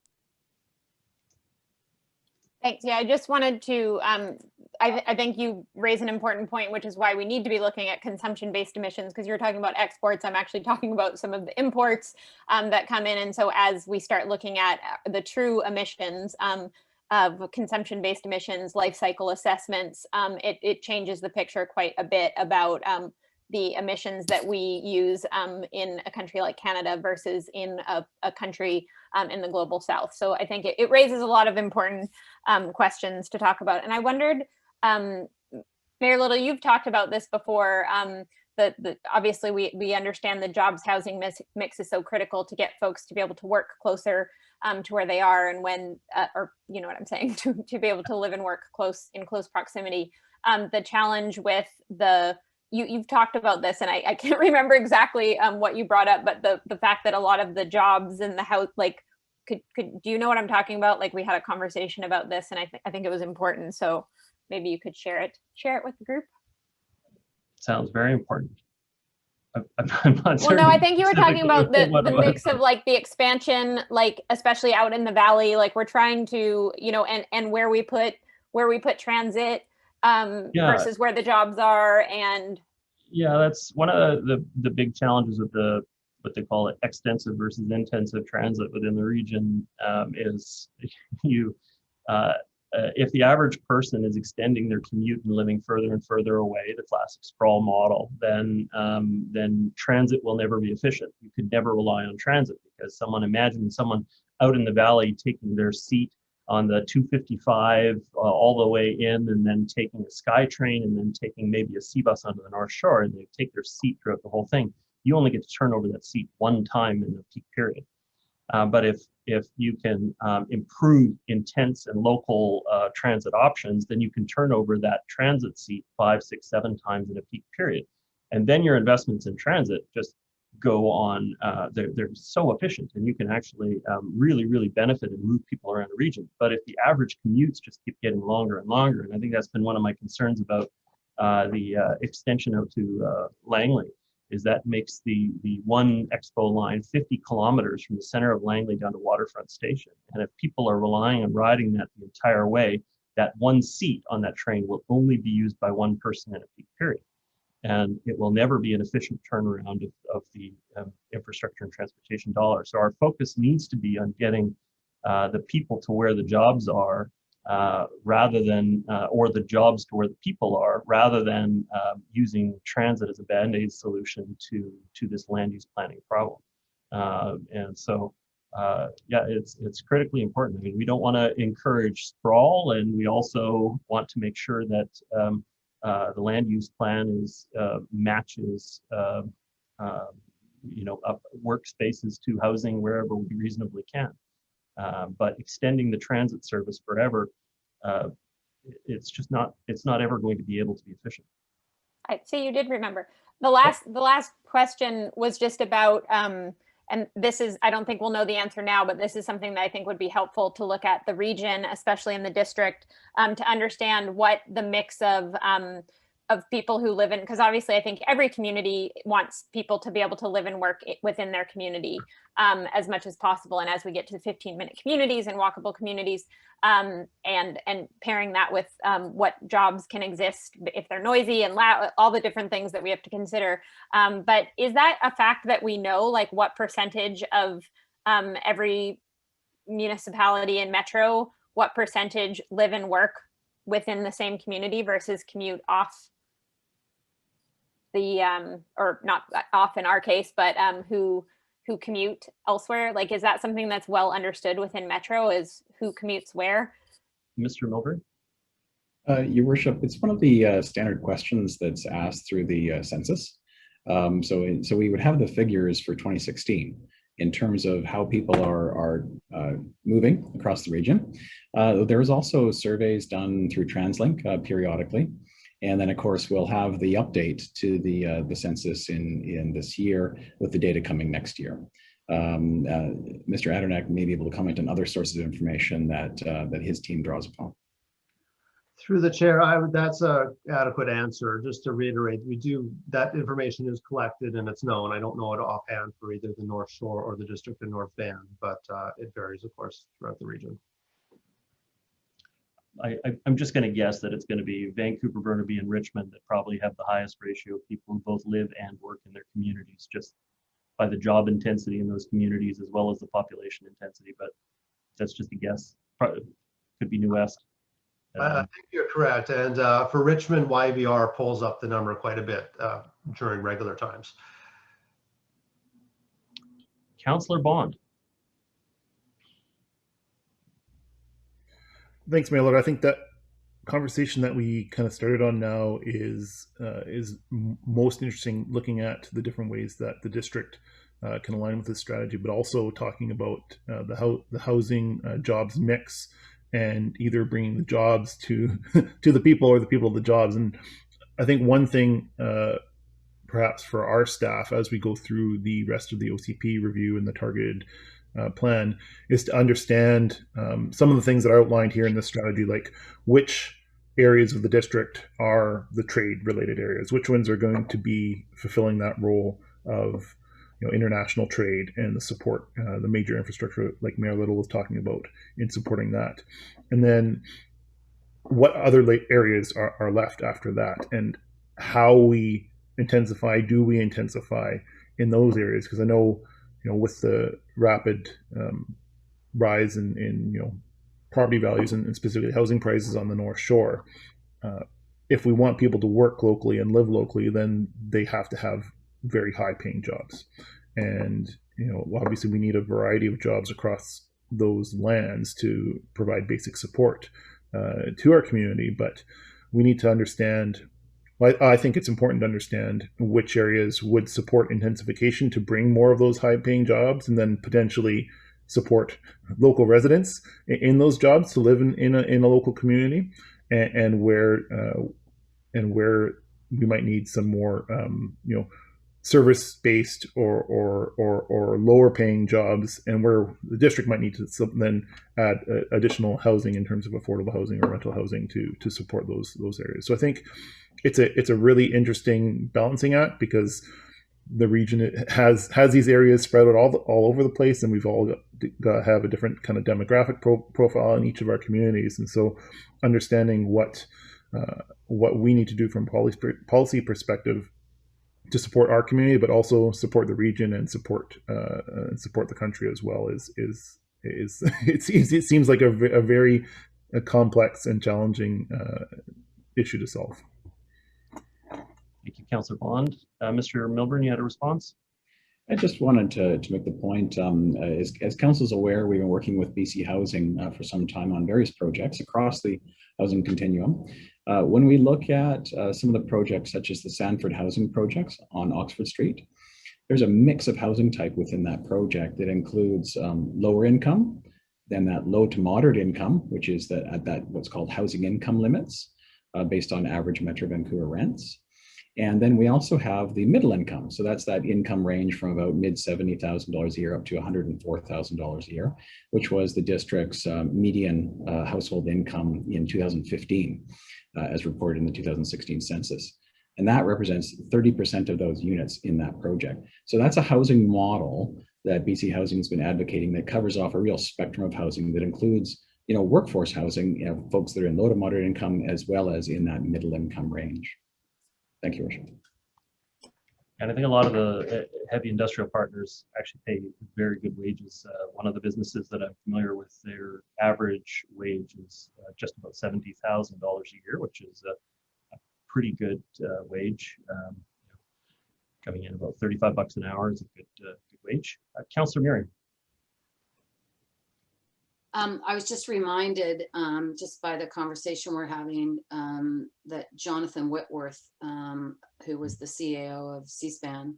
G: Thanks. Yeah, I just wanted to, I think you raise an important point, which is why we need to be looking at consumption-based emissions, because you're talking about exports. I'm actually talking about some of the imports that come in. And so as we start looking at the true emissions of consumption-based emissions, life cycle assessments, it changes the picture quite a bit about the emissions that we use in a country like Canada versus in a country in the global south. So I think it raises a lot of important questions to talk about. And I wondered, Mayor Little, you've talked about this before. Obviously we understand the jobs housing mix is so critical to get folks to be able to work closer to where they are, and when, or you know what I'm saying, to be able to live and work in close proximity. The challenge with you've talked about this, and I can't remember exactly what you brought up, but the fact that a lot of the jobs in the house, like, do you know what I'm talking about? Like, we had a conversation about this, and I think it was important. So maybe you could share it with the group.
A: Sounds very important. I'm not
G: well, no, I think you were talking about the mix of like the expansion, like especially out in the valley, like we're trying to, you know, and where we put transit versus where the jobs are. And
A: yeah, that's one of the big challenges with what they call it extensive versus intensive transit within the region, is if the average person is extending their commute and living further and further away, the classic sprawl model, then transit will never be efficient. You could never rely on transit, because imagine someone out in the valley taking their seat on the 255 all the way in, and then taking a SkyTrain, and then taking maybe a sea bus onto the North Shore, and they take their seat throughout the whole thing. You only get to turn over that seat one time in the peak period. But if you can improve intense and local transit options, then you can turn over that transit seat 5, 6, 7 times in a peak period. And then your investments in transit just go on, they're so efficient, and you can actually really, really benefit and move people around the region. But if the average commutes just keep getting longer and longer, and I think that's been one of my concerns about the extension out to Langley, is that makes the one expo line 50 kilometers from the center of Langley down to Waterfront Station. And if people are relying on riding that the entire way, that one seat on that train will only be used by one person in a peak period. And it will never be an efficient turnaround of the infrastructure and transportation dollars. So our focus needs to be on getting the people to where the jobs are, rather than, or the jobs to where the people are, rather than using transit as a band-aid solution to this land use planning problem. And so, yeah, it's critically important. I mean, we don't want to encourage sprawl, and we also want to make sure that the land use plan matches, up workspaces to housing wherever we reasonably can. But extending the transit service forever, it's not ever going to be able to be efficient.
G: I see you did remember. The last question was just about, and this is, I don't think we'll know the answer now, but this is something that I think would be helpful to look at the region, especially in the district, to understand what the mix of people who live in, because obviously I think every community wants people to be able to live and work within their community as much as possible. And as we get to 15-minute communities and walkable communities, and pairing that with what jobs can exist if they're noisy and loud, all the different things that we have to consider. But is that a fact that we know, like what percentage of every municipality and metro, what percentage live and work within the same community versus commute off the, or not off in our case, but who commute elsewhere? Like, is that something that's well understood within Metro, is who commutes where?
A: Mr. Milburn?
C: Your Worship, it's one of the standard questions that's asked through the census. So we would have the figures for 2016 in terms of how people are moving across the region. There is also surveys done through TransLink periodically. And then, of course, we'll have the update to the census in this year with the data coming next year. Mr. Adernack may be able to comment on other sources of information that his team draws upon.
F: Through the chair, that's an adequate answer. Just to reiterate, that information is collected and it's known. I don't know it offhand for either the North Shore or the District of North Van, but it varies, of course, throughout the region.
A: I'm just going to guess that it's going to be Vancouver, Burnaby, and Richmond that probably have the highest ratio of people who both live and work in their communities, just by the job intensity in those communities as well as the population intensity. But that's just a guess. Probably could be New West.
F: I think you're correct. And for Richmond, YVR pulls up the number quite a bit. during regular times.
A: Councillor Bond.
I: Thanks, Mayor. I think that conversation that we kind of started on now is most interesting, looking at the different ways that the district can align with this strategy, but also talking about the housing jobs mix, and either bringing the jobs to to the people or the people to the jobs. And I think one thing perhaps for our staff as we go through the rest of the OCP review and the targeted plan is to understand some of the things that are outlined here in this strategy, like which areas of the district are the trade related areas, which ones are going to be fulfilling that role of international trade and the support, the major infrastructure like Mayor Little was talking about in supporting that. And then what other areas are left after that, and how we intensify, do we intensify in those areas? Because I know, with the rapid rise in property values and specifically housing prices on the North Shore, if we want people to work locally and live locally, then they have to have very high paying jobs. And obviously we need a variety of jobs across those lands to provide basic support to our community. But we need to understand, I think it's important to understand which areas would support intensification to bring more of those high paying jobs, and then potentially support local residents in those jobs to live in a local community, and where we might need some more service-based or lower-paying jobs, and where the district might need to then add additional housing in terms of affordable housing or rental housing to support those areas. So I think it's a really interesting balancing act, because the region has these areas spread out all over the place, and we've all got to have a different kind of demographic profile in each of our communities. And so understanding what we need to do from policy perspective to support our community, but also support the region and support the country as well it seems like a very complex and challenging issue to solve.
A: Thank you, Councillor Bond. Mr. Milburn, you had a response?
C: I just wanted to make the point, as Council's aware, we've been working with BC Housing for some time on various projects across the housing continuum. When we look at some of the projects, such as the Sanford housing projects on Oxford Street, there's a mix of housing type within that project that includes lower income, then that low to moderate income, which is at that what's called housing income limits based on average Metro Vancouver rents. And then we also have the middle income. So that's that income range from about mid $70,000 a year up to $104,000 a year, which was the district's median household income in 2015, as reported in the 2016 census. And that represents 30% of those units in that project. So that's a housing model that BC Housing has been advocating that covers off a real spectrum of housing that includes, workforce housing, folks that are in low to moderate income, as well as in that middle income range. Thank you, Worship.
A: And I think a lot of the heavy industrial partners actually pay very good wages. One of the businesses that I'm familiar with, their average wage is just about $70,000 a year, which is a pretty good wage. Coming in about $35 an hour is a good wage. Councillor Miriam.
H: I was just reminded, just by the conversation we're having, that Jonathan Whitworth, who was the CAO of C-SPAN,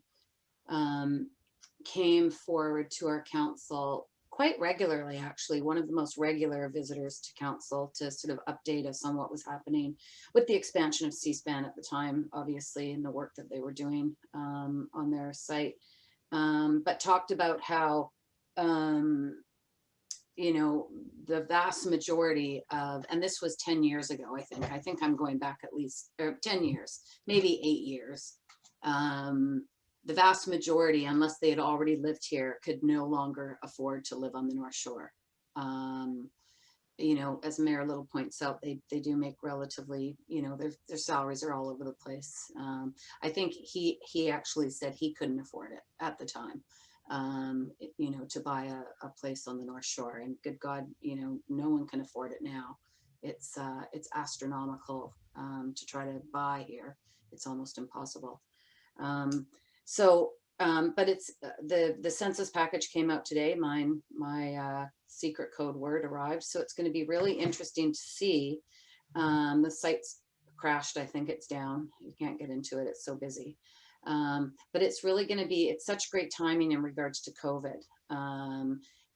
H: came forward to our council quite regularly, actually, one of the most regular visitors to council, to sort of update us on what was happening with the expansion of C-SPAN at the time, obviously, and the work that they were doing on their site, but talked about how the vast majority of, and this was 10 years ago, I think I'm going back at least 10 years, maybe 8 years. The vast majority, unless they had already lived here, could no longer afford to live on the North Shore. As Mayor Little points out, they do make relatively, their salaries are all over the place. I think he actually said he couldn't afford it at the time. To buy a place on the North Shore, and good God, no one can afford it now. It's astronomical to try to buy here. It's almost impossible. But it's the census package came out today. My secret code word arrived, so it's going to be really interesting to see. The site's crashed. I think it's down. You can't get into it. It's so busy. But it's really going to be. It's such great timing in regards to COVID,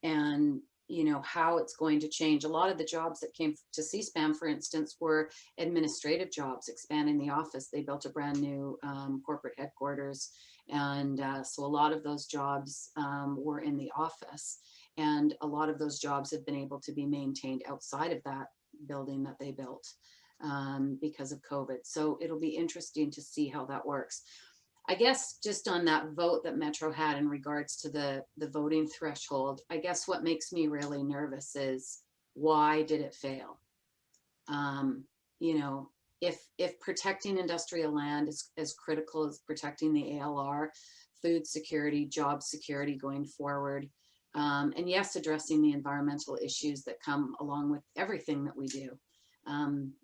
H: and you know how it's going to change. A lot of the jobs that came to C-SPAN, for instance, were administrative jobs, expanding the office. They built a brand new corporate headquarters. And so a lot of those jobs were in the office, and a lot of those jobs have been able to be maintained outside of that building that they built because of COVID. So it'll be interesting to see how that works. I guess just on that vote that Metro had in regards to the voting threshold, I guess what makes me really nervous is why did it fail? You know, if protecting industrial land is as critical as protecting the ALR, food security, job security going forward, and yes, addressing the environmental issues that come along with everything that we do,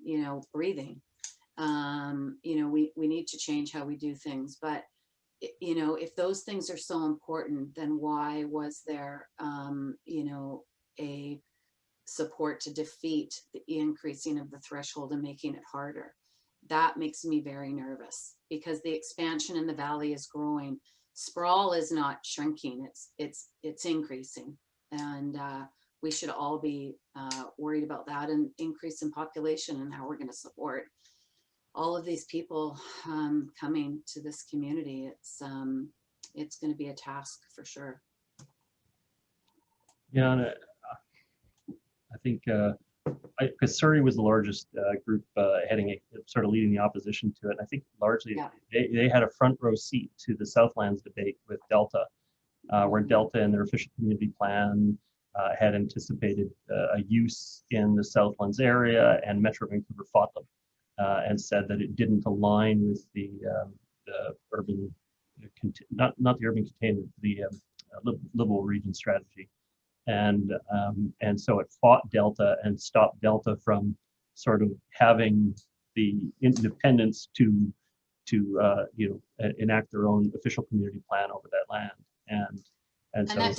H: you know, breathing, you know, we need to change how we do things. But, you know, if those things are so important, then why was there, you know, a support to defeat the increasing of the threshold and making it harder? That makes me very nervous, because the expansion in the valley is growing. Sprawl is not shrinking, it's increasing, and we should all be worried about that, and increase in population, and how we're going to support all of these people coming to this community. It's going to be a task for sure.
A: Yeah, and I think because Surrey was the largest group sort of leading the opposition to it. I think largely they had a front row seat to the Southlands debate with Delta, where Delta in their official community plan had anticipated a use in the Southlands area, and Metro Vancouver fought them and said that it didn't align with the urban, not the urban containment, the livable region strategy. And so it fought Delta and stopped Delta from sort of having the independence to you know, enact their own official community plan over that land. And so
H: that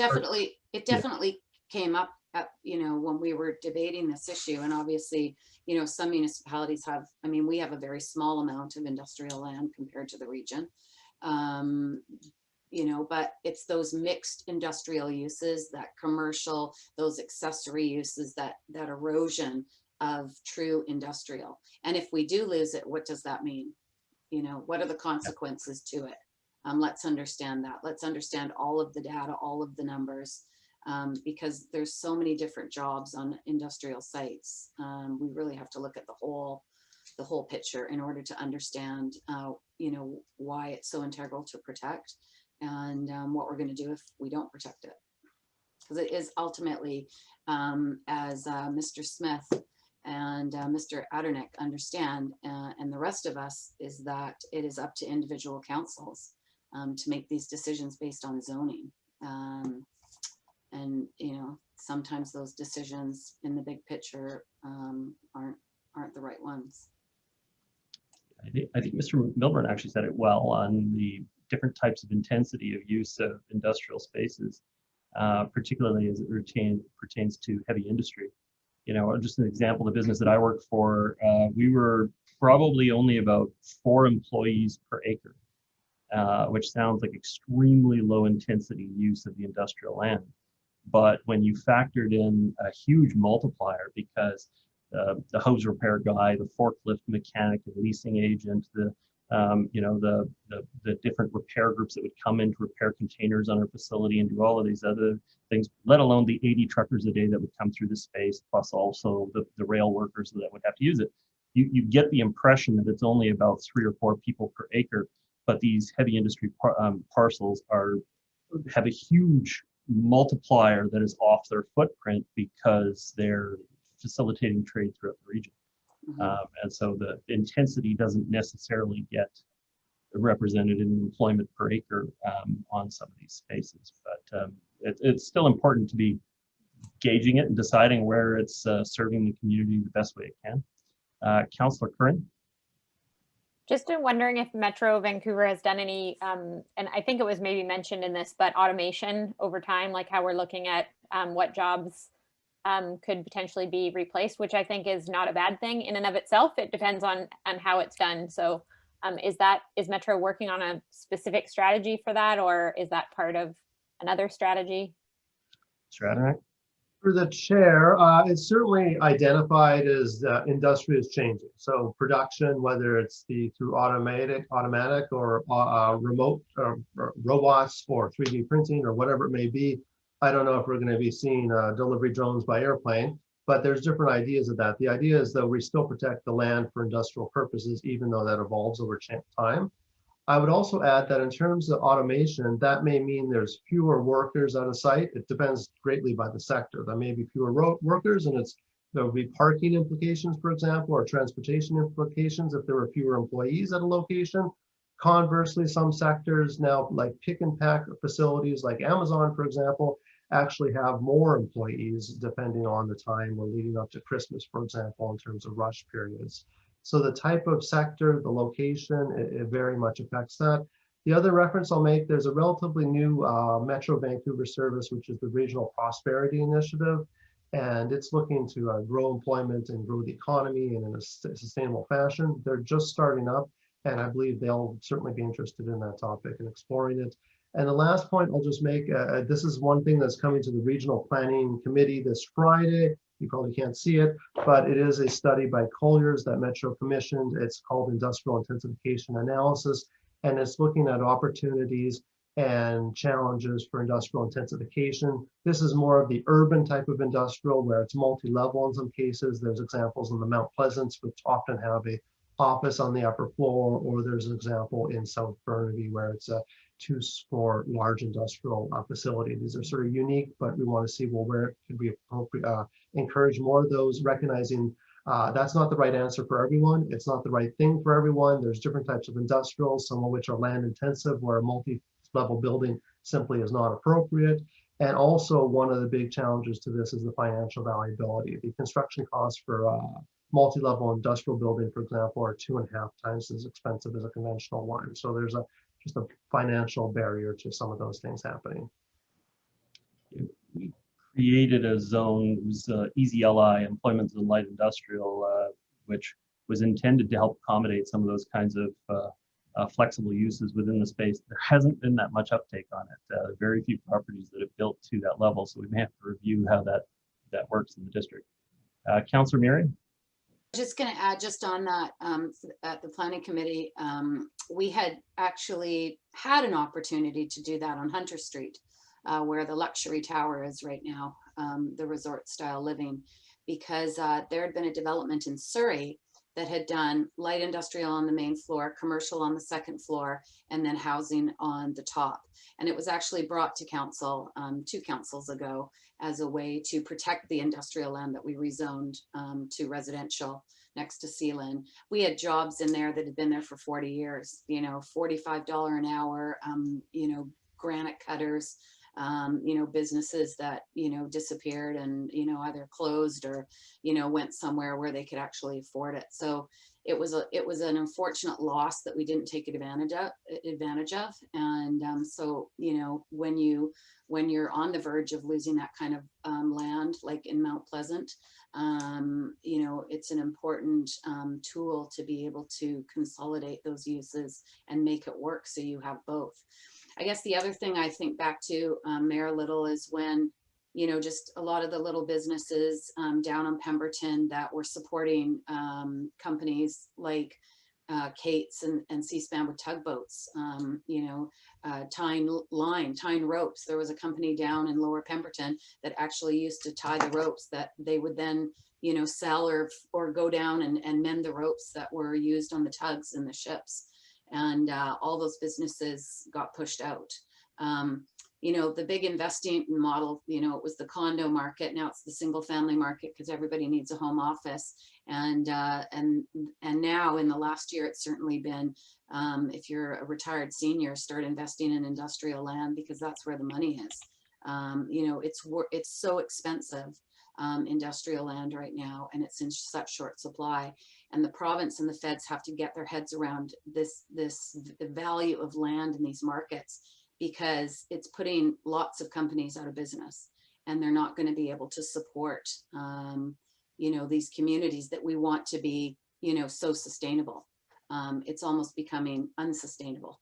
H: definitely came up at, you know, when we were debating this issue. And obviously, you know, some municipalities have, I mean, we have a very small amount of industrial land compared to the region. You know, but it's those mixed industrial uses, that commercial, those accessory uses, that erosion of true industrial. And if we do lose it, what does that mean? You know, what are the consequences to it? Let's understand that. Let's understand all of the data, all of the numbers, because there's so many different jobs on industrial sites. We really have to look at the whole picture in order to understand, you know, why it's so integral to protect, and what we're going to do if we don't protect it. Because it is ultimately, as Mr. Smith and Mr. Addernick understand, and the rest of us, is that it is up to individual councils to make these decisions based on zoning. And, you know, sometimes those decisions in the big picture aren't the right ones.
A: I think Mr. Milburn actually said it well on the different types of intensity of use of industrial spaces, particularly as it pertains to heavy industry. You know, just an example, the business that I work for, we were probably only about 4 employees per acre, which sounds like extremely low intensity use of the industrial land. But when you factored in a huge multiplier, because the hose repair guy, the forklift mechanic, the leasing agent, the you know, the different repair groups that would come in to repair containers on our facility and do all of these other things, let alone the 80 truckers a day that would come through the space, plus also the rail workers that would have to use it. You get the impression that it's only about 3 or 4 people per acre, but these heavy industry parcels have a huge multiplier that is off their footprint because they're facilitating trade throughout the region. And so the intensity doesn't necessarily get represented in employment per acre on some of these spaces, but it's still important to be gauging it and deciding where it's serving the community the best way it can. Councillor Curran.
G: Just wondering if Metro Vancouver has done any, and I think it was maybe mentioned in this, but automation over time, like how we're looking at what jobs could potentially be replaced, which I think is not a bad thing in and of itself. It depends on how it's done. So is Metro working on a specific strategy for that, or is that part of another strategy?
A: Strategy.
F: For the chair, it's certainly identified as industry is changing. So production, whether it's through automatic or remote robots or 3D printing or whatever it may be. I don't know if we're going to be seeing delivery drones by airplane, but there's different ideas of that. The idea is that we still protect the land for industrial purposes, even though that evolves over time. I would also add that in terms of automation, that may mean there's fewer workers on a site. It depends greatly by the sector. There may be fewer workers, and there will be parking implications, for example, or transportation implications if there were fewer employees at a location. Conversely, some sectors now, like pick and pack facilities like Amazon, for example, actually have more employees depending on the time we're leading up to Christmas, for example, in terms of rush periods. So the type of sector, the location, it very much affects that. The other reference I'll make, there's a relatively new Metro Vancouver service, which is the Regional Prosperity Initiative. And it's looking to grow employment and grow the economy in a sustainable fashion. They're just starting up, and I believe they'll certainly be interested in that topic and exploring it. And the last point I'll just make, this is one thing that's coming to the Regional Planning Committee this Friday. You probably can't see it, but it is a study by Colliers that Metro commissioned. It's called Industrial Intensification Analysis, and it's looking at opportunities and challenges for industrial intensification. This is more of the urban type of industrial where it's multi-level in some cases. There's examples in the Mount Pleasants, which often have a office on the upper floor, or there's an example in South Burnaby where it's a two-floor large industrial facility. These are sort of unique, but we want to see, well, where could we encourage more of those, recognizing that's not the right answer for everyone. It's not the right thing for everyone. There's different types of industrials, some of which are land intensive, where a multi-level building simply is not appropriate. And also one of the big challenges to this is the financial valuability. The construction costs for multi-level industrial building, for example, are 2.5 times as expensive as a conventional one. So there's just a financial barrier to some of those things happening.
A: We created a zone, it was EZLI, Employment in Light Industrial, which was intended to help accommodate some of those kinds of flexible uses within the space. There hasn't been that much uptake on it. Very few properties that have built to that level, so we may have to review how that works in the district. Councillor Murray?
H: Just going to add just on that, at the planning committee, we had actually had an opportunity to do that on Hunter Street, where the luxury tower is right now, the resort style living, because there had been a development in Surrey that had done light industrial on the main floor, commercial on the second floor, and then housing on the top. And it was actually brought to council 2 councils ago as a way to protect the industrial land that we rezoned to residential next to Sealand. We had jobs in there that had been there for 40 years, you know, $45 an hour, you know, granite cutters, you know, businesses that, you know, disappeared and, you know, either closed or, you know, went somewhere where they could actually afford it. So it was an unfortunate loss that we didn't take advantage of. And so, you know, when you're on the verge of losing that kind of land, like in Mount Pleasant, you know, it's an important tool to be able to consolidate those uses and make it work so you have both. I guess the other thing I think back to, Mayor Little, is when, you know, just a lot of the little businesses down on Pemberton that were supporting companies like Kate's and C-SPAN with tugboats, you know, tying ropes. There was a company down in Lower Pemberton that actually used to tie the ropes that they would then, you know, sell or go down and mend the ropes that were used on the tugs and the ships. And all those businesses got pushed out. You know, the big investing model, you know, it was the condo market. Now it's the single family market because everybody needs a home office. And now in the last year, it's certainly been, if you're a retired senior, start investing in industrial land because that's where the money is. You know, it's so expensive, industrial land right now, and it's in such short supply. And the province and the feds have to get their heads around the value of land in these markets, because it's putting lots of companies out of business, and they're not going to be able to support, these communities that we want to be, so sustainable. It's almost becoming unsustainable.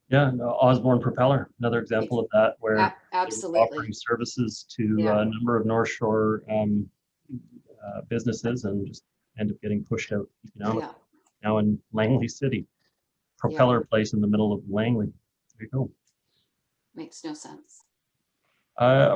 A: Yeah, no, Osborne Propeller, another example of that, where
H: Absolutely
A: offering services to a number of North Shore businesses and just end up getting pushed out economically. Now in Langley City, Propeller place in the middle of Langley. There you go.
H: Makes no sense.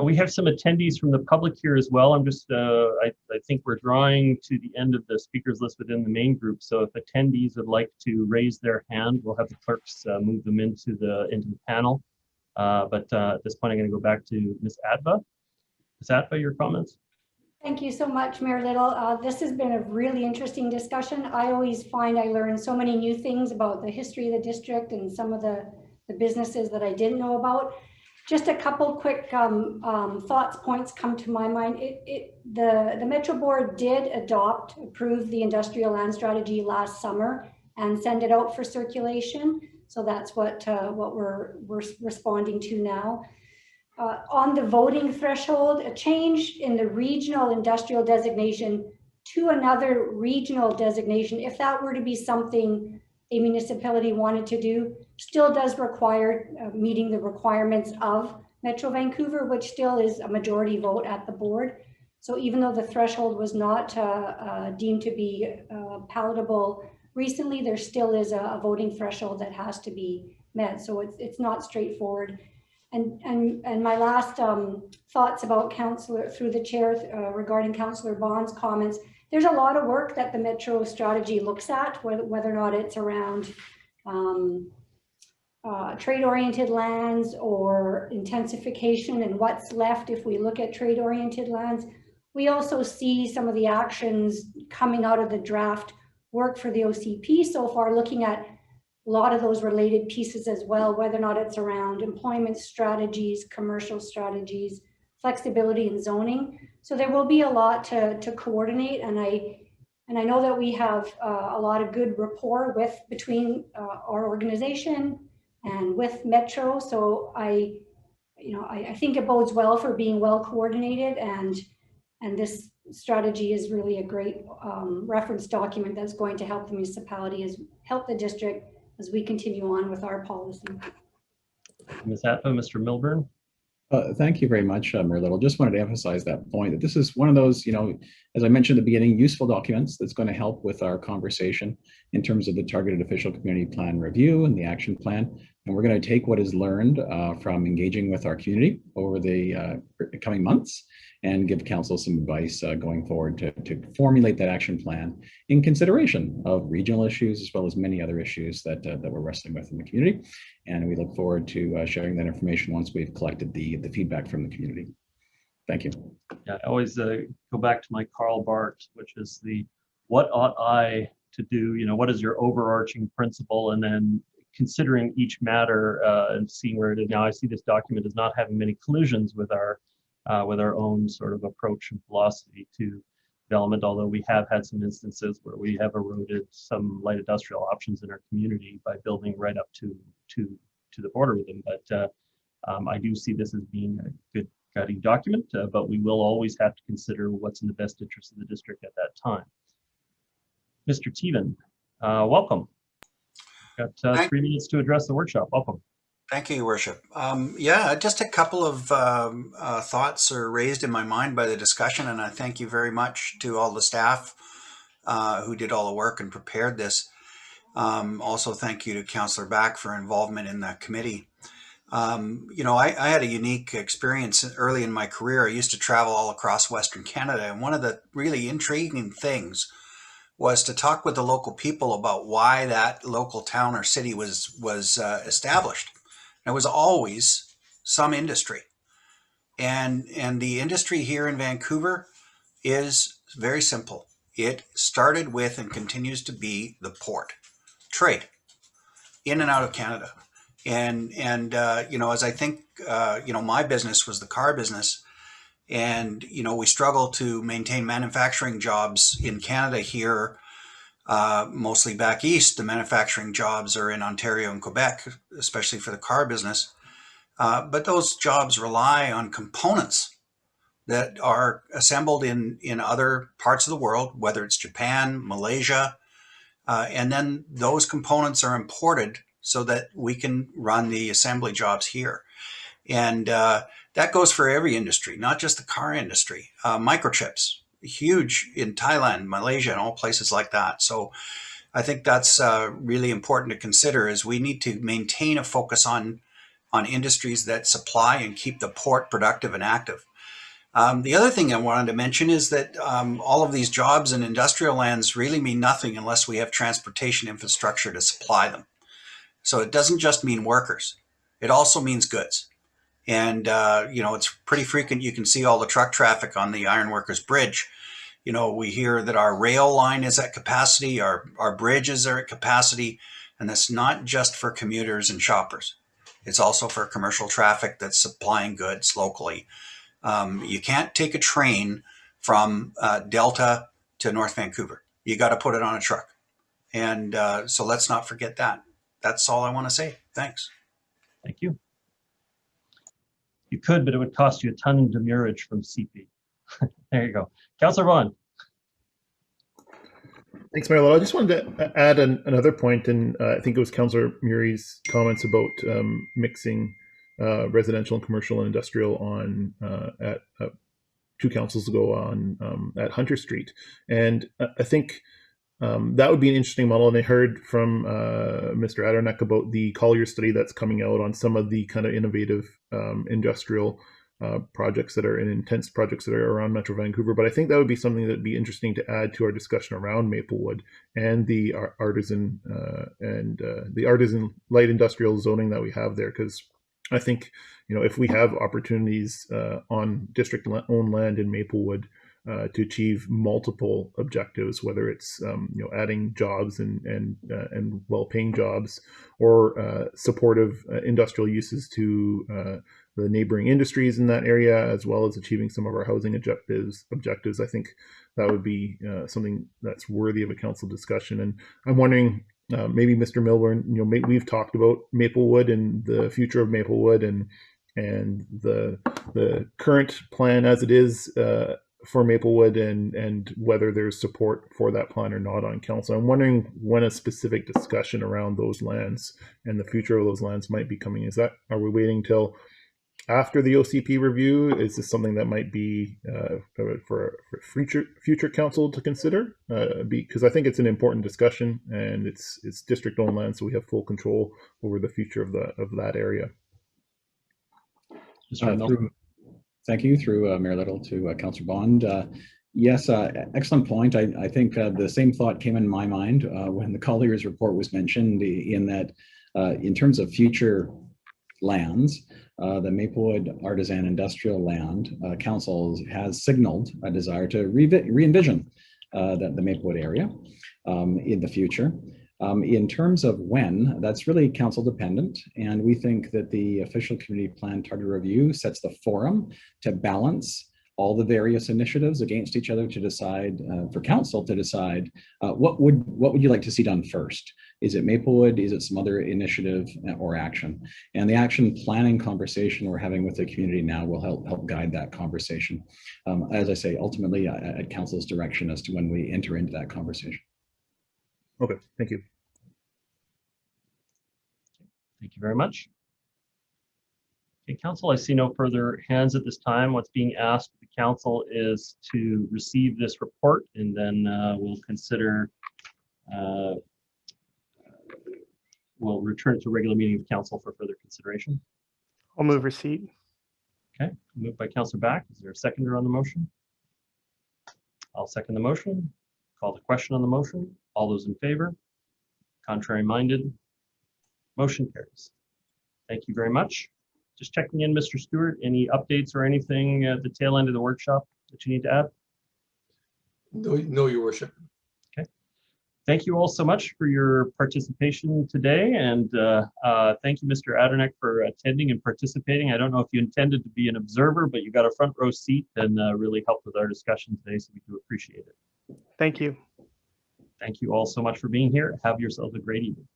A: We have some attendees from the public here as well. I'm just, I think we're drawing to the end of the speakers list within the main group. So if attendees would like to raise their hand, we'll have the clerks move them into the panel. But at this point, I'm going to go back to Ms. Adva. Ms. Adva, your comments?
D: Thank you so much, Mayor Little. This has been a really interesting discussion. I always find I learn so many new things about the history of the district and some of the businesses that I didn't know about. Just a couple quick points come to my mind. The Metro Board did approve the industrial land strategy last summer and send it out for circulation. So that's what we're responding to now. On the voting threshold, a change in the regional industrial designation to another regional designation, if that were to be something a municipality wanted to do, still does require meeting the requirements of Metro Vancouver, which still is a majority vote at the board. So even though the threshold was not deemed to be palatable recently, there still is a voting threshold that has to be met. So it's not straightforward. And my last thoughts about Councillor, through the chair, regarding Councillor Bond's comments, there's a lot of work that the Metro strategy looks at, whether or not it's around trade-oriented lands or intensification and what's left if we look at trade-oriented lands. We also see some of the actions coming out of the draft work for the OCP so far, looking at a lot of those related pieces as well, whether or not it's around employment strategies, commercial strategies, flexibility and zoning. So there will be a lot to coordinate, and I know that we have a lot of good rapport between our organization and with Metro. So I think it bodes well for being well coordinated, and this strategy is really a great reference document that's going to help the municipality, help the district as we continue on with our policy.
A: Ms. Atfa, Mr. Milburn.
C: Thank you very much, Mayor Little. Just wanted to emphasize that point, that this is one of those, as I mentioned at the beginning, useful documents that's going to help with our conversation in terms of the targeted official community plan review and the action plan. And we're going to take what is learned from engaging with our community over the coming months and give council some advice going forward to formulate that action plan in consideration of regional issues as well as many other issues that we're wrestling with in the community. And we look forward to sharing that information once we've collected the feedback from the community. Thank you.
A: Yeah, I always go back to my Karl Barth, which is the what ought I to do? What is your overarching principle? And then considering each matter and seeing where it is now. I see this document as not having many collisions with our own sort of approach and philosophy to development, although we have had some instances where we have eroded some light industrial options in our community by building right up to the border with them. But I do see this as being a good guiding document, but we will always have to consider what's in the best interest of the district at that time. Mr. Teven, welcome. Got 3 minutes to address the workshop. Welcome.
J: Thank you, Your Worship. Yeah, just a couple of thoughts are raised in my mind by the discussion, and I thank you very much to all the staff who did all the work and prepared this. Also, thank you to Councillor Back for involvement in that committee. I had a unique experience early in my career. I used to travel all across Western Canada, and one of the really intriguing things was to talk with the local people about why that local town or city was established. There was always some industry, and the industry here in Vancouver is very simple. It started with and continues to be the port trade in and out of Canada. And as I think, my business was the car business. And, you know, we struggle to maintain manufacturing jobs in Canada here, mostly back east. The manufacturing jobs are in Ontario and Quebec, especially for the car business. But those jobs rely on components that are assembled in other parts of the world, whether it's Japan, Malaysia, and then those components are imported so that we can run the assembly jobs here. And that goes for every industry, not just the car industry. Microchips, huge in Thailand, Malaysia, and all places like that. So I think that's really important to consider, is we need to maintain a focus on industries that supply and keep the port productive and active. The other thing I wanted to mention is that all of these jobs in industrial lands really mean nothing unless we have transportation infrastructure to supply them. So it doesn't just mean workers. It also means goods. And, you know, it's pretty frequent. You can see all the truck traffic on the Ironworkers Bridge. You know, we hear that our rail line is at capacity, our bridges are at capacity, and that's not just for commuters and shoppers. It's also for commercial traffic that's supplying goods locally. You can't take a train from Delta to North Vancouver. You got to put it on a truck. And so let's not forget that. That's all I want to say. Thanks.
A: Thank you. You could, but it would cost you a ton in demurrage from CP. There you go. Councillor Vaughan.
I: Thanks, Mayor. I just wanted to add another point, and I think it was Councillor Murray's comments about mixing residential and commercial and industrial on at 2 councils ago on at Hunter Street. And I think that would be an interesting model. And I heard from Mr. Aderneck about the Collier study that's coming out on some of the kind of innovative industrial projects that are in intense projects that are around Metro Vancouver. But I think that would be something that would be interesting to add to our discussion around Maplewood and the artisan the artisan light industrial zoning that we have there. Because I think, you know, if we have opportunities on district-owned land in Maplewood to achieve multiple objectives, whether it's you know, adding jobs and well-paying jobs, or supportive industrial uses to the neighboring industries in that area, as well as achieving some of our housing objectives, I think that would be something that's worthy of a council discussion. And I'm wondering, maybe Mr. Milburn, you know, we've talked about Maplewood and the future of Maplewood and the current plan as it is for Maplewood, and whether there's support for that plan or not on council. I'm wondering when a specific discussion around those lands and the future of those lands might be coming. Are we waiting till after the OCP review? Is this something that might be for future council to consider? Because I think it's an important discussion, and it's district-owned land, so we have full control over the future of that area.
C: Thank you, through Mayor Little to Councillor Bond. Yes, excellent point. I think the same thought came in my mind when the Collier's report was mentioned, in that in terms of future lands, the Maplewood Artisan Industrial Land Council has signaled a desire to re-envision the Maplewood area in the future. In terms of when, that's really council dependent, and we think that the official community plan target review sets the forum to balance all the various initiatives against each other to decide, for council to decide, what would you like to see done first? Is it Maplewood? Is it some other initiative or action? And the action planning conversation we're having with the community now will help guide that conversation. As I say, ultimately at council's direction as to when we enter into that conversation.
I: Okay, thank you.
A: Thank you very much. Okay, council, I see no further hands at this time. What's being asked of the council is to receive this report, and then we'll consider, we'll return it to a regular meeting of council for further consideration.
B: I'll move receipt.
A: Okay, moved by Councillor Back. Is there a seconder on the motion? I'll second the motion. Call the question on the motion. All those in favor? Contrary minded? Motion carries. Thank you very much. Just checking in, Mr. Stewart, any updates or anything at the tail end of the workshop that you need to add?
K: No, Your Worship.
A: Okay. Thank you all so much for your participation today, and thank you, Mr. Aderneck, for attending and participating. I don't know if you intended to be an observer, but you got a front row seat and really helped with our discussion today, so we do appreciate it.
B: Thank you.
A: Thank you all so much for being here. Have yourselves a great evening.